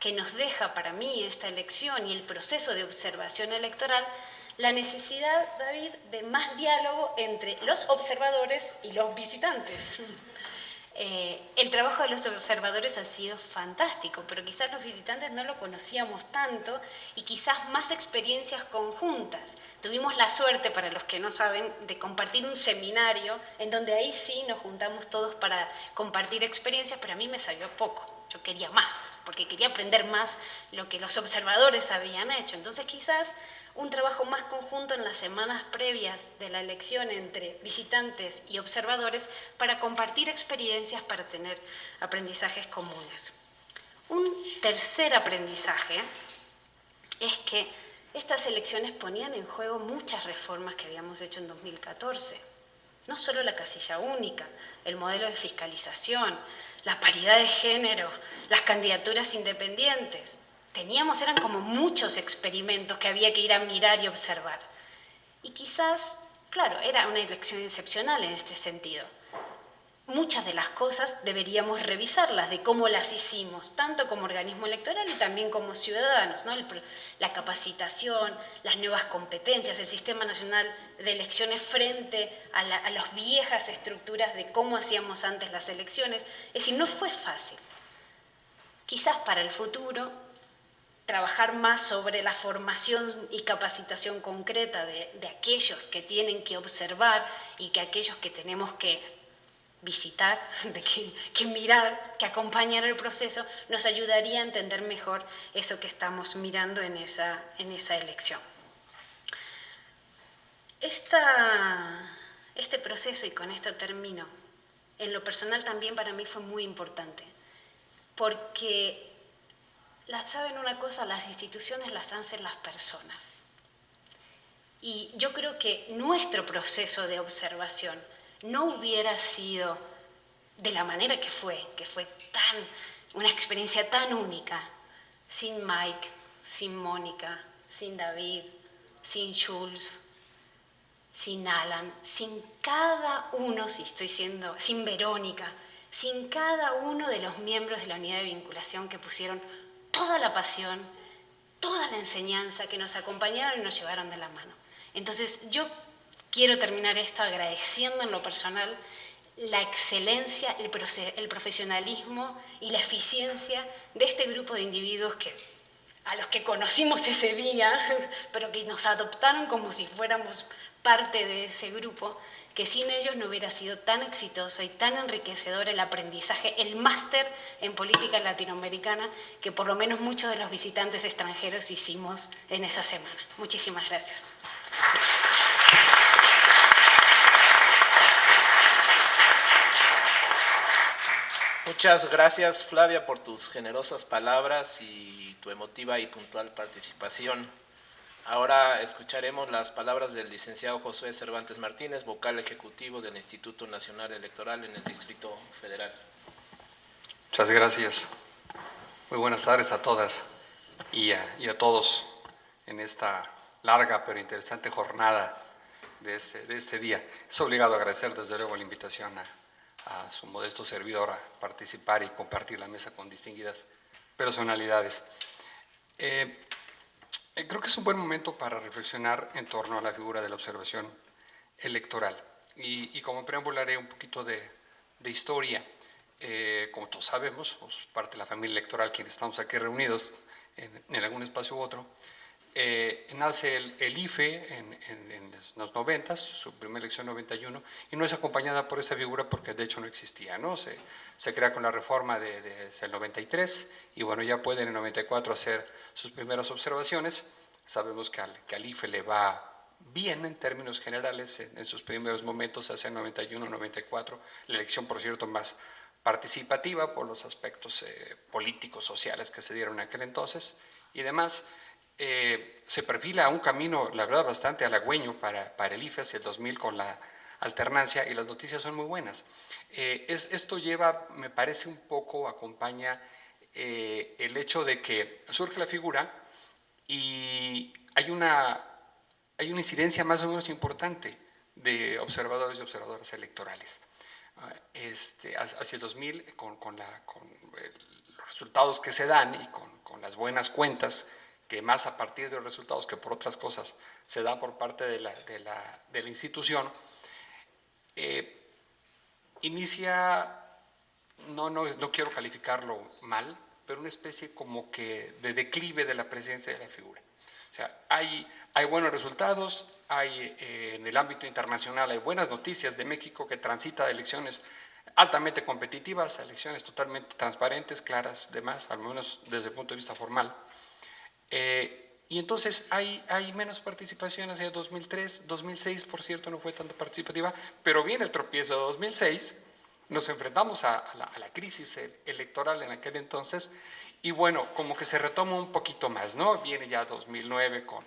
que nos deja para mí esta elección y el proceso de observación electoral, la necesidad, David, de más diálogo entre los observadores y los visitantes. El trabajo de los observadores ha sido fantástico, pero quizás los visitantes no lo conocíamos tanto y quizás más experiencias conjuntas. Tuvimos la suerte, para los que no saben, de compartir un seminario en donde ahí sí nos juntamos todos para compartir experiencias, pero a mí me salió poco. Yo quería más, porque quería aprender más lo que los observadores habían hecho. Entonces quizás un trabajo más conjunto en las semanas previas de la elección entre visitantes y observadores para compartir experiencias, para tener aprendizajes comunes. Un tercer aprendizaje es que estas elecciones ponían en juego muchas reformas que habíamos hecho en 2014. No solo la casilla única, el modelo de fiscalización, la paridad de género, las candidaturas independientes. Eran como muchos experimentos que había que ir a mirar y observar. Y quizás, claro, era una elección excepcional en este sentido. Muchas de las cosas deberíamos revisarlas, de cómo las hicimos, tanto como organismo electoral y también como ciudadanos, ¿no? La capacitación, las nuevas competencias, el Sistema Nacional de Elecciones frente a las viejas estructuras de cómo hacíamos antes las elecciones. Es decir, no fue fácil. Quizás para el futuro trabajar más sobre la formación y capacitación concreta de aquellos que tienen que observar y que aquellos que tenemos que visitar, que mirar, que acompañar el proceso, nos ayudaría a entender mejor eso que estamos mirando en esa elección. Este proceso, y con esto termino, en lo personal también para mí fue muy importante, porque ¿saben una cosa? Las instituciones las hacen las personas. Y yo creo que nuestro proceso de observación no hubiera sido de la manera que fue una experiencia tan única, sin Mike, sin Mónica, sin David, sin Jules, sin Alan, sin cada uno, sin Verónica, sin cada uno de los miembros de la unidad de vinculación que pusieron toda la pasión, toda la enseñanza, que nos acompañaron y nos llevaron de la mano. Entonces, yo quiero terminar esto agradeciendo en lo personal la excelencia, el profesionalismo y la eficiencia de este grupo de individuos a los que conocimos ese día, pero que nos adoptaron como si fuéramos parte de ese grupo, que sin ellos no hubiera sido tan exitoso y tan enriquecedor el aprendizaje, el máster en política latinoamericana que por lo menos muchos de los visitantes extranjeros hicimos en esa semana. Muchísimas gracias. Muchas gracias, Flavia, por tus generosas palabras y tu emotiva y puntual participación. Ahora escucharemos las palabras del licenciado Josué Cervantes Martínez, vocal ejecutivo del Instituto Nacional Electoral en el Distrito Federal. Muchas gracias. Muy buenas tardes a todas y a todos en esta larga pero interesante jornada de este día. Es obligado agradecer desde luego la invitación a su modesto servidor a participar y compartir la mesa con distinguidas personalidades. Creo que es un buen momento para reflexionar en torno a la figura de la observación electoral. Y como preámbulo haré un poquito de historia. Como todos sabemos, parte de la familia electoral, quienes estamos aquí reunidos en algún espacio u otro, nace el IFE en los 90, su primera elección en 91, y no es acompañada por esa figura porque de hecho no existía, ¿no? Se crea con la reforma del 93 y bueno, ya pueden en el 94 hacer sus primeras observaciones. Sabemos que al IFE le va bien en términos generales en sus primeros momentos, hacia el 91, 94, la elección por cierto más participativa por los aspectos políticos, sociales que se dieron en aquel entonces y demás. Se perfila un camino, la verdad, bastante halagüeño para el IFE hacia el 2000 con la alternancia y las noticias son muy buenas. Esto lleva, me parece un poco, acompaña el hecho de que surge la figura y hay una incidencia más o menos importante de observadores y observadoras electorales. Hacia el 2000, con los resultados que se dan y con las buenas cuentas, que más a partir de los resultados que por otras cosas se da por parte de la institución, inicia, no quiero calificarlo mal, pero una especie como que de declive de la presencia de la figura. O sea, hay buenos resultados, en el ámbito internacional hay buenas noticias de México que transita de elecciones altamente competitivas a elecciones totalmente transparentes, claras, demás, al menos desde el punto de vista formal. Y entonces hay menos participación hacia 2003, 2006, por cierto, no fue tanto participativa, pero viene el tropiezo de 2006, nos enfrentamos a la crisis electoral en aquel entonces, y bueno, como que se retoma un poquito más, ¿no? Viene ya 2009 con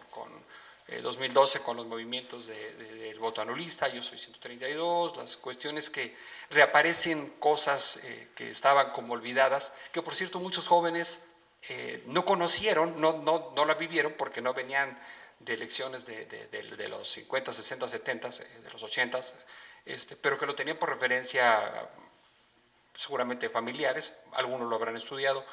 2012 con los movimientos del voto anulista, yo soy 132, las cuestiones que reaparecen cosas que estaban como olvidadas, que por cierto muchos jóvenes no conocieron, no la vivieron porque no venían de elecciones de los 50, 60, 70, de los 80, pero que lo tenían por referencia seguramente familiares, algunos lo habrán estudiado,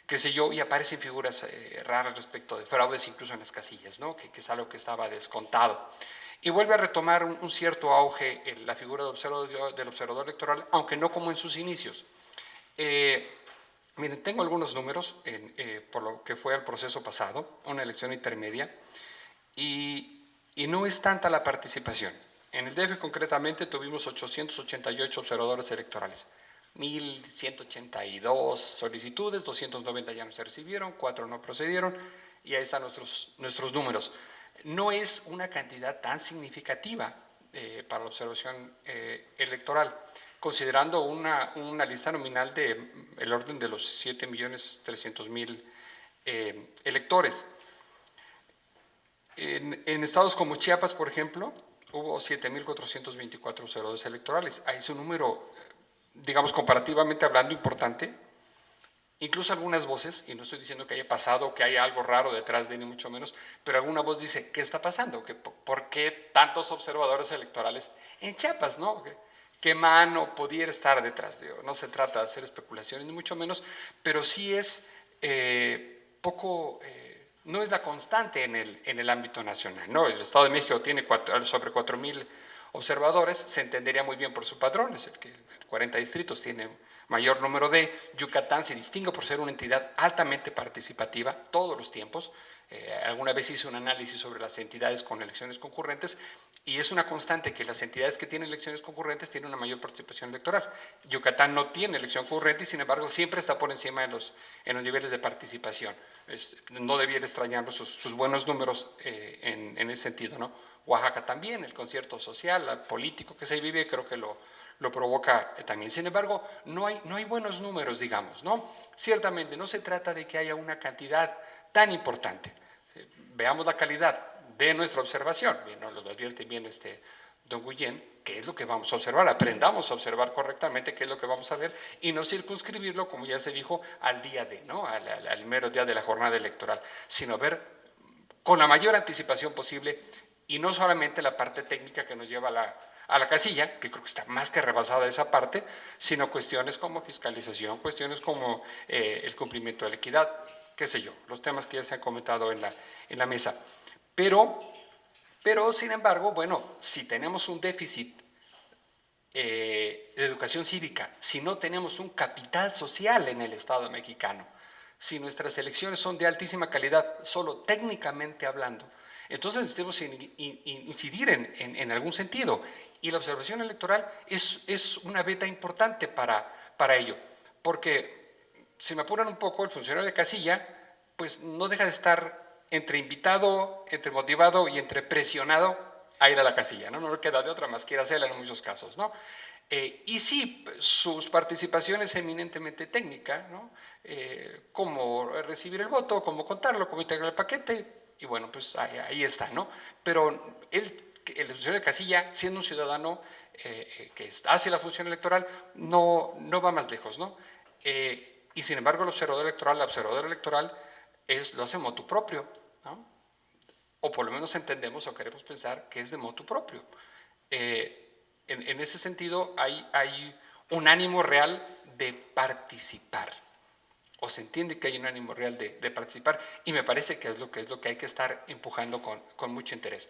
qué sé yo, y aparecen figuras raras respecto de fraudes incluso en las casillas, ¿no? que es algo que estaba descontado. Y vuelve a retomar un cierto auge en la figura del observador electoral, aunque no como en sus inicios. Miren, tengo algunos números por lo que fue el proceso pasado, una elección intermedia, y no es tanta la participación. En el DF concretamente tuvimos 888 observadores electorales, 1.182 solicitudes, 290 ya no se recibieron, 4 no procedieron, y ahí están nuestros números. No es una cantidad tan significativa para la observación electoral, considerando una lista nominal del orden de los 7.300.000 electores. En estados como Chiapas, por ejemplo, hubo 7.424 observadores electorales. Ahí es un número, digamos, comparativamente hablando, importante. Incluso algunas voces, y no estoy diciendo que haya pasado, que haya algo raro detrás de ni mucho menos, pero alguna voz dice, ¿qué está pasando? ¿Por qué tantos observadores electorales en Chiapas, no? ¿Qué mano pudiera estar detrás de ello? No se trata de hacer especulaciones, ni mucho menos, pero sí es no es la constante en el ámbito nacional, ¿no? El Estado de México tiene sobre 4.000 observadores, se entendería muy bien por su padrón, es el que 40 distritos tiene mayor número de. Yucatán se distingue por ser una entidad altamente participativa todos los tiempos. Alguna vez hice un análisis sobre las entidades con elecciones concurrentes y es una constante que las entidades que tienen elecciones concurrentes tienen una mayor participación electoral. Yucatán no tiene elección concurrente y sin embargo siempre está por encima en los niveles de participación. No debiera extrañarnos sus buenos números en ese sentido, ¿no? Oaxaca también, el concierto social, político que se vive, creo que lo provoca también. Sin embargo, no hay buenos números, digamos, ¿no? Ciertamente no se trata de que haya una cantidad tan importante. Veamos la calidad de nuestra observación, bien, nos lo advierte bien don Guillén, qué es lo que vamos a observar, aprendamos a observar correctamente qué es lo que vamos a ver y no circunscribirlo, como ya se dijo, al día de, ¿no? al mero día de la jornada electoral, sino ver con la mayor anticipación posible y no solamente la parte técnica que nos lleva a la casilla, que creo que está más que rebasada esa parte, sino cuestiones como fiscalización, cuestiones como el cumplimiento de la equidad, qué sé yo, los temas que ya se han comentado en la mesa. Pero, sin embargo, bueno, si tenemos un déficit de educación cívica, si no tenemos un capital social en el Estado mexicano, si nuestras elecciones son de altísima calidad, solo técnicamente hablando, entonces necesitamos incidir en algún sentido. Y la observación electoral es una beta importante para ello, porque si me apuran un poco, el funcionario de casilla, pues no deja de estar entre invitado, entre motivado y entre presionado a ir a la casilla, ¿no? No le queda de otra más que ir a hacerla en muchos casos, ¿no? Y sí, sus participaciones eminentemente técnicas, ¿no? Cómo recibir el voto, cómo contarlo, cómo integrar el paquete, y bueno, pues ahí está, ¿no? Pero el funcionario de casilla, siendo un ciudadano que hace la función electoral, no va más lejos, ¿no? Y sin embargo, la observadora electoral lo hace motu propio, ¿no? O por lo menos entendemos o queremos pensar que es de motu propio. En ese sentido, hay un ánimo real de participar. o se entiende que hay un ánimo real de participar, y me parece que es lo que hay que estar empujando con mucho interés.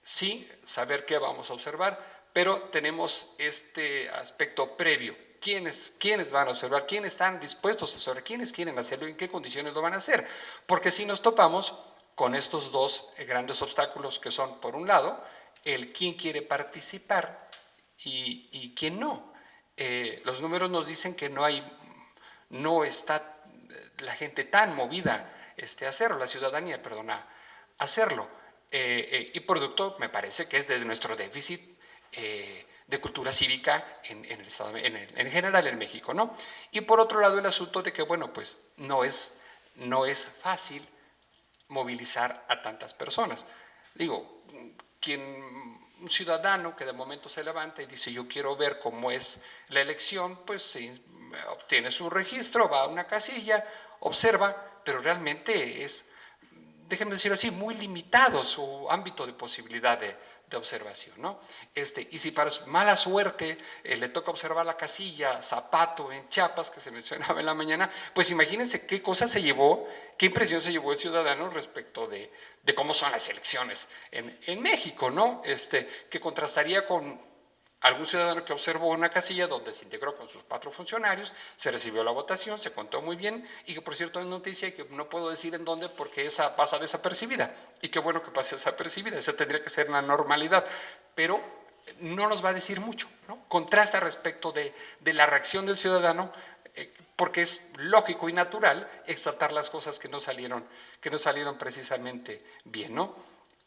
Sí, saber qué vamos a observar, pero tenemos este aspecto previo. ¿Quiénes van a observar? ¿Quiénes están dispuestos a observar? ¿Quiénes quieren hacerlo y en qué condiciones lo van a hacer? Porque si nos topamos con estos dos grandes obstáculos que son, por un lado, el quién quiere participar y quién no. Los números nos dicen que no está la gente tan movida a hacerlo, la ciudadanía, perdona, a hacerlo. Y producto, me parece que es de nuestro déficit de cultura cívica en el Estado, en general en México, ¿no? Y por otro lado el asunto de que, bueno, pues no es fácil movilizar a tantas personas. Digo, un ciudadano que de momento se levanta y dice yo quiero ver cómo es la elección, pues sí, obtiene su registro, va a una casilla, observa, pero realmente es, déjenme decirlo así, muy limitado su ámbito de posibilidad de observación, ¿no? Y si para mala suerte le toca observar la casilla Zapato en Chiapas, que se mencionaba en la mañana, pues imagínense qué cosa se llevó, qué impresión se llevó el ciudadano respecto de cómo son las elecciones en México, ¿no? Que contrastaría con algún ciudadano que observó una casilla donde se integró con sus 4 funcionarios, se recibió la votación, se contó muy bien y que por cierto es noticia que no puedo decir en dónde porque esa pasa desapercibida y qué bueno que pase desapercibida, esa tendría que ser una normalidad, pero no nos va a decir mucho, ¿no? Contrasta respecto de la reacción del ciudadano porque es lógico y natural exaltar las cosas que no salieron precisamente bien, ¿no?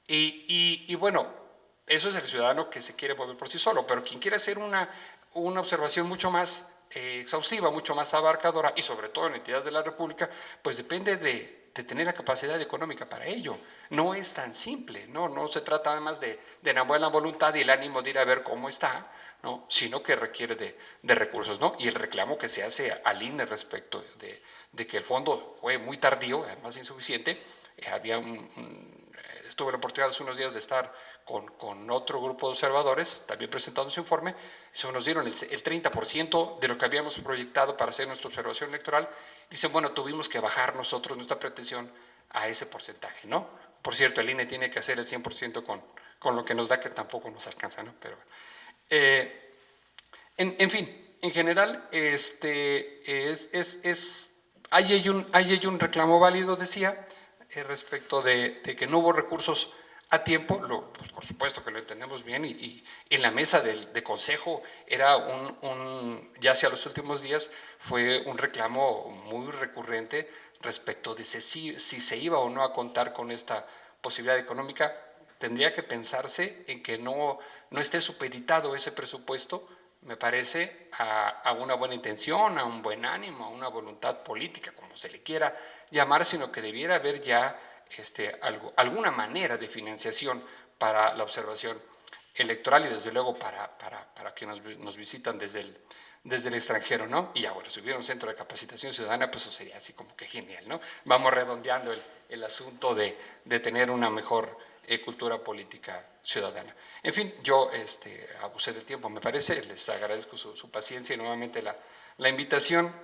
Y bueno, eso es el ciudadano que se quiere mover por sí solo, pero quien quiere hacer una observación mucho más exhaustiva, mucho más abarcadora y sobre todo en entidades de la República, pues depende de tener la capacidad económica para ello. No es tan simple, no se trata además de la buena voluntad y el ánimo de ir a ver cómo está, ¿no? Sino que requiere de recursos, ¿no? Y el reclamo que se hace al INE respecto de que el fondo fue muy tardío, además insuficiente. Tuve la oportunidad hace unos días de estar con otro grupo de observadores, también presentando su informe, nos dieron el 30% de lo que habíamos proyectado para hacer nuestra observación electoral. Dicen, bueno, tuvimos que bajar nosotros nuestra pretensión a ese porcentaje, ¿no? Por cierto, el INE tiene que hacer el 100% con lo que nos da, que tampoco nos alcanza, ¿no? Pero, en fin, en general, hay un reclamo válido, decía, respecto de que no hubo recursos a tiempo, pues por supuesto que lo entendemos bien, y en la mesa de consejo era ya hacia los últimos días, fue un reclamo muy recurrente respecto de si se iba o no a contar con esta posibilidad económica. Tendría que pensarse en que no esté supeditado ese presupuesto, me parece, a una buena intención, a un buen ánimo, a una voluntad política, como se le quiera llamar, sino que debiera haber ya alguna manera de financiación para la observación electoral y desde luego para quienes nos visitan desde el extranjero, ¿no? Y ahora, si hubiera un centro de capacitación ciudadana, pues eso sería así como que genial, ¿no? Vamos redondeando el asunto de tener una mejor cultura política ciudadana. En fin, yo abusé del tiempo, me parece, les agradezco su paciencia y nuevamente la invitación.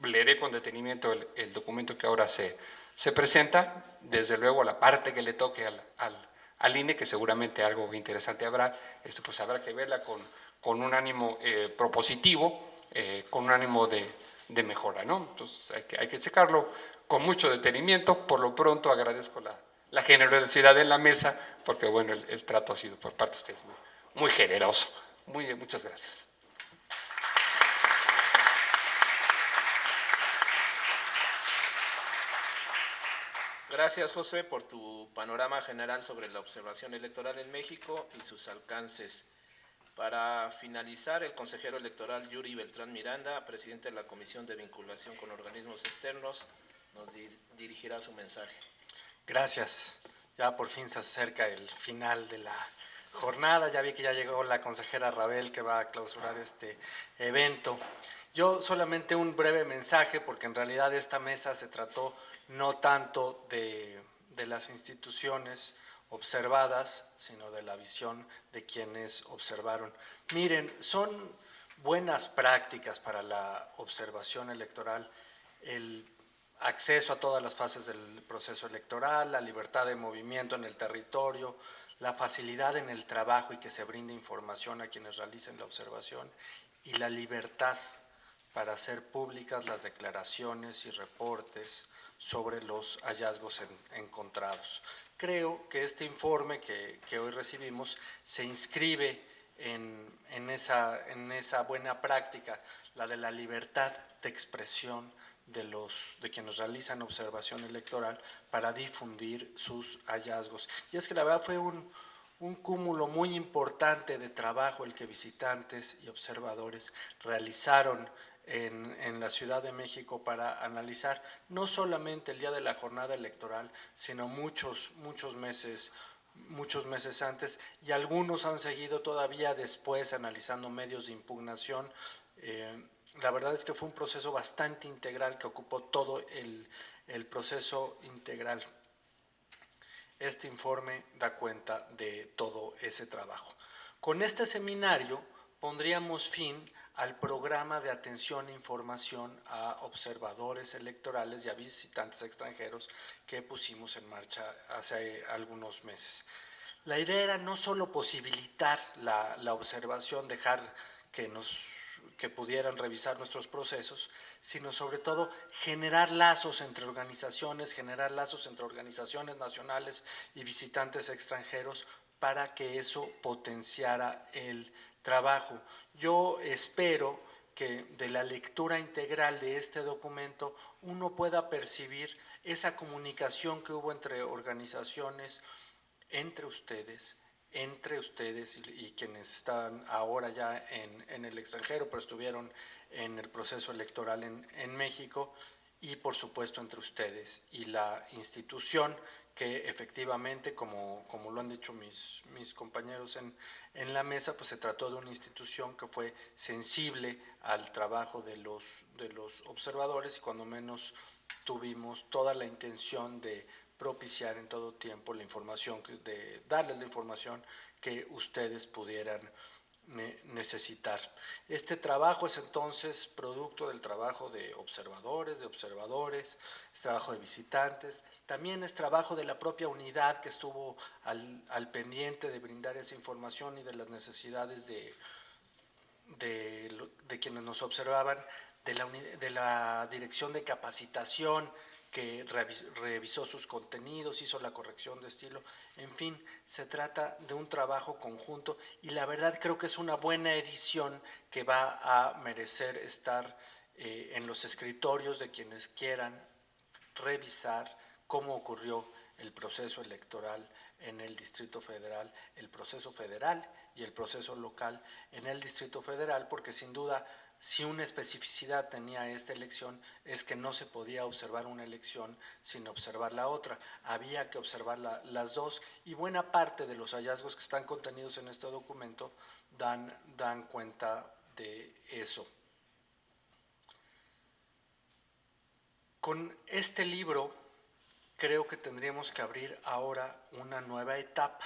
Leeré con detenimiento el documento que ahora se presenta, desde luego la parte que le toque al INE, que seguramente algo interesante habrá, pues habrá que verla con un ánimo propositivo, con un ánimo de mejora, ¿no? Entonces hay que checarlo con mucho detenimiento. Por lo pronto agradezco la generosidad en la mesa, porque bueno, el trato ha sido por parte de ustedes muy generoso. Muchas gracias. Gracias, José, por tu panorama general sobre la observación electoral en México y sus alcances. Para finalizar, el consejero electoral Yuri Beltrán Miranda, presidente de la Comisión de Vinculación con Organismos Externos, nos dirigirá su mensaje. Gracias. Ya por fin se acerca el final de la jornada. Ya vi que ya llegó la consejera Rabel, que va a clausurar este evento. Yo solamente un breve mensaje, porque en realidad esta mesa se trató no tanto de las instituciones observadas, sino de la visión de quienes observaron. Miren, son buenas prácticas para la observación electoral el acceso a todas las fases del proceso electoral, la libertad de movimiento en el territorio, la facilidad en el trabajo y que se brinde información a quienes realicen la observación, y la libertad para hacer públicas las declaraciones y reportes sobre los hallazgos encontrados. Creo que este informe que hoy recibimos se inscribe en esa buena práctica, la de la libertad de expresión de quienes realizan observación electoral para difundir sus hallazgos. Y es que la verdad fue un cúmulo muy importante de trabajo el que visitantes y observadores realizaron en la Ciudad de México para analizar no solamente el día de la jornada electoral, sino muchos meses antes, y algunos han seguido todavía después analizando medios de impugnación. La verdad es que fue un proceso bastante integral que ocupó todo el proceso integral. Este informe da cuenta de todo ese trabajo. Con este seminario pondríamos fin al programa de atención e información a observadores electorales y a visitantes extranjeros que pusimos en marcha hace algunos meses. La idea era no solo posibilitar la observación, dejar que pudieran revisar nuestros procesos, sino sobre todo generar lazos entre organizaciones nacionales y visitantes extranjeros para que eso potenciara el trabajo. Yo espero que de la lectura integral de este documento uno pueda percibir esa comunicación que hubo entre organizaciones, entre ustedes y quienes están ahora ya en el extranjero, pero estuvieron en el proceso electoral en México, y por supuesto entre ustedes y la institución que efectivamente, como lo han dicho mis compañeros en la mesa, pues se trató de una institución que fue sensible al trabajo de los observadores, y cuando menos tuvimos toda la intención de propiciar en todo tiempo la información, de darles la información que ustedes pudieran necesitar. Este trabajo es entonces producto del trabajo de observadores, es trabajo de visitantes, también es trabajo de la propia unidad que estuvo al pendiente de brindar esa información y de las necesidades de quienes nos observaban, de la dirección de capacitación que revisó sus contenidos, hizo la corrección de estilo. En fin, se trata de un trabajo conjunto, y la verdad creo que es una buena edición que va a merecer estar en los escritorios de quienes quieran revisar cómo ocurrió el proceso electoral en el Distrito Federal, el proceso federal y el proceso local en el Distrito Federal, porque sin duda, si una especificidad tenía esta elección, es que no se podía observar una elección sin observar la otra. Había que observar las dos, y buena parte de los hallazgos que están contenidos en este documento dan cuenta de eso. Con este libro creo que tendríamos que abrir ahora una nueva etapa.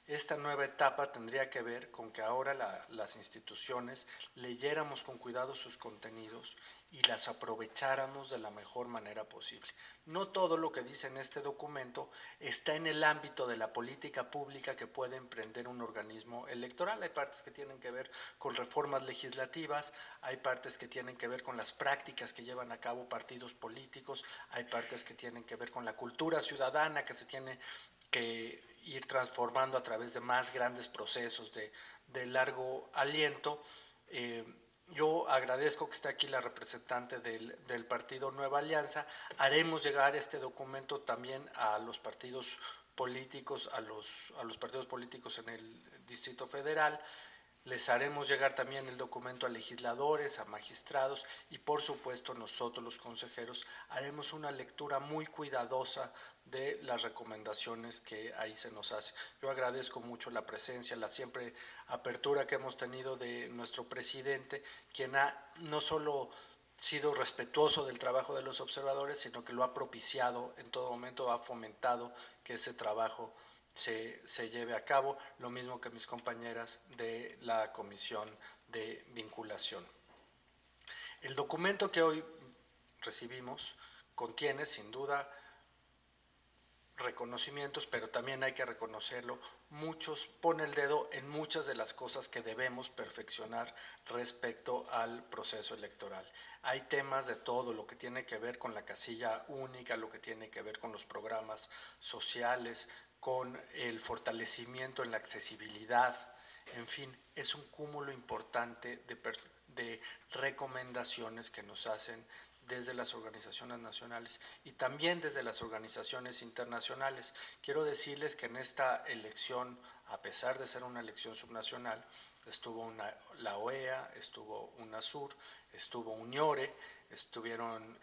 Esta nueva etapa tendría que ver con que ahora las instituciones leyéramos con cuidado sus contenidos y las aprovecháramos de la mejor manera posible. No todo lo que dice en este documento está en el ámbito de la política pública que puede emprender un organismo electoral. Hay partes que tienen que ver con reformas legislativas, hay partes que tienen que ver con las prácticas que llevan a cabo partidos políticos, hay partes que tienen que ver con la cultura ciudadana que se tiene que ir transformando a través de más grandes procesos de largo aliento. Yo agradezco que esté aquí la representante del partido Nueva Alianza. Haremos llegar este documento también a los partidos políticos, a los partidos políticos en el Distrito Federal. Les haremos llegar también el documento a legisladores, a magistrados, y por supuesto nosotros los consejeros haremos una lectura muy cuidadosa de las recomendaciones que ahí se nos hace. Yo agradezco mucho la presencia, la siempre apertura que hemos tenido de nuestro presidente, quien ha no solo sido respetuoso del trabajo de los observadores, sino que lo ha propiciado en todo momento, ha fomentado que ese trabajo se lleve a cabo, lo mismo que mis compañeras de la Comisión de Vinculación. El documento que hoy recibimos contiene sin duda reconocimientos, pero también hay que reconocerlo, pone el dedo en muchas de las cosas que debemos perfeccionar respecto al proceso electoral. Hay temas de todo, lo que tiene que ver con la casilla única, lo que tiene que ver con los programas sociales, con el fortalecimiento en la accesibilidad, en fin, es un cúmulo importante de recomendaciones que nos hacen desde las organizaciones nacionales y también desde las organizaciones internacionales. Quiero decirles que en esta elección, a pesar de ser una elección subnacional, estuvo la OEA, estuvo UNASUR, estuvo UNIORE, estuvieron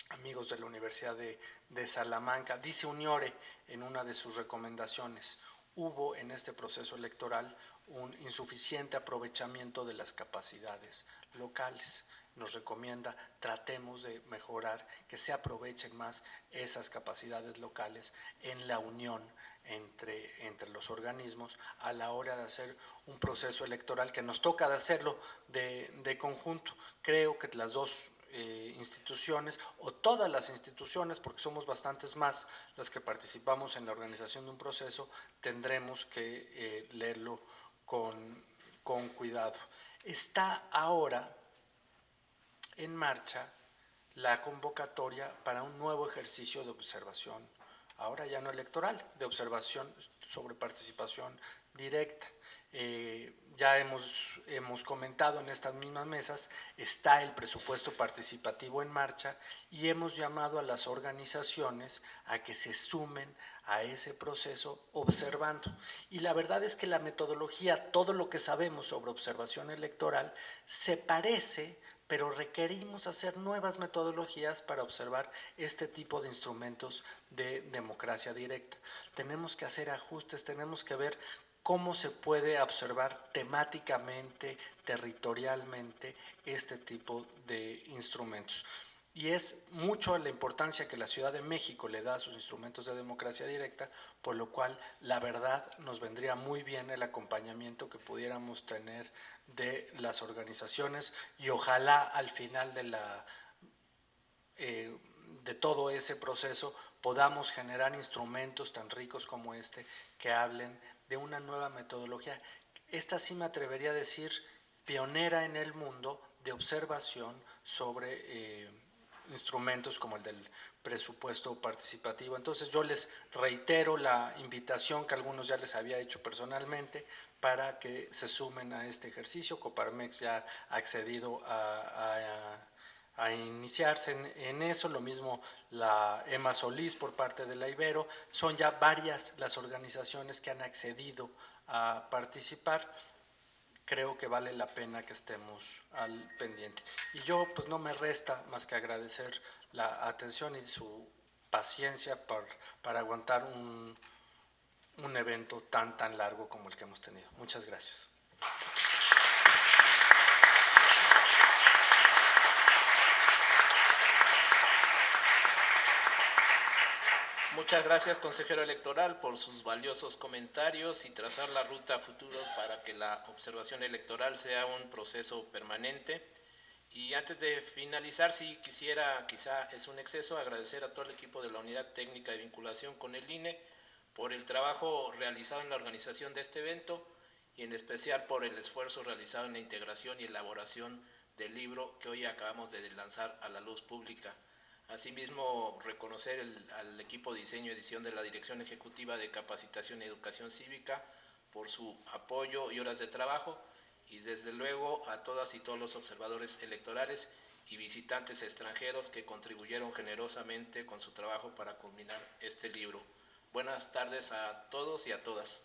amigos de la Universidad de Salamanca. Dice UNIORE en una de sus recomendaciones: hubo en este proceso electoral un insuficiente aprovechamiento de las capacidades locales. Nos recomienda, tratemos de mejorar, que se aprovechen más esas capacidades locales en la unión entre los organismos a la hora de hacer un proceso electoral que nos toca de hacerlo de conjunto. Creo que las dos instituciones o todas las instituciones, porque somos bastantes más las que participamos en la organización de un proceso, tendremos que leerlo con cuidado. Está ahora en marcha la convocatoria para un nuevo ejercicio de observación, ahora ya no electoral, de observación sobre participación directa. Ya hemos comentado en estas mismas mesas, está el presupuesto participativo en marcha y hemos llamado a las organizaciones a que se sumen a ese proceso observando. Y la verdad es que la metodología, todo lo que sabemos sobre observación electoral se parece, pero requerimos hacer nuevas metodologías para observar este tipo de instrumentos de democracia directa. Tenemos que hacer ajustes, tenemos que ver cómo se puede observar temáticamente, territorialmente, este tipo de instrumentos. Y es mucho la importancia que la Ciudad de México le da a sus instrumentos de democracia directa, por lo cual la verdad nos vendría muy bien el acompañamiento que pudiéramos tener de las organizaciones y ojalá al final de todo ese proceso podamos generar instrumentos tan ricos como este que hablen de una nueva metodología. Esta sí me atrevería a decir pionera en el mundo de observación sobre instrumentos como el del presupuesto participativo. Entonces yo les reitero la invitación que algunos ya les había hecho personalmente para que se sumen a este ejercicio. Coparmex ya ha accedido a iniciarse en eso, lo mismo la Emma Solís por parte de la Ibero. Son ya varias las organizaciones que han accedido a participar. Creo que vale la pena que estemos al pendiente. Y yo pues no me resta más que agradecer la atención y su paciencia para aguantar un evento tan largo como el que hemos tenido. Muchas gracias. Muchas gracias, consejero electoral, por sus valiosos comentarios y trazar la ruta a futuro para que la observación electoral sea un proceso permanente. Y antes de finalizar, sí quisiera, quizá es un exceso, agradecer a todo el equipo de la Unidad Técnica de Vinculación con el INE por el trabajo realizado en la organización de este evento y en especial por el esfuerzo realizado en la integración y elaboración del libro que hoy acabamos de lanzar a la luz pública. Asimismo, reconocer al equipo de diseño y edición de la Dirección Ejecutiva de Capacitación y Educación Cívica por su apoyo y horas de trabajo, y desde luego a todas y todos los observadores electorales y visitantes extranjeros que contribuyeron generosamente con su trabajo para culminar este libro. Buenas tardes a todos y a todas.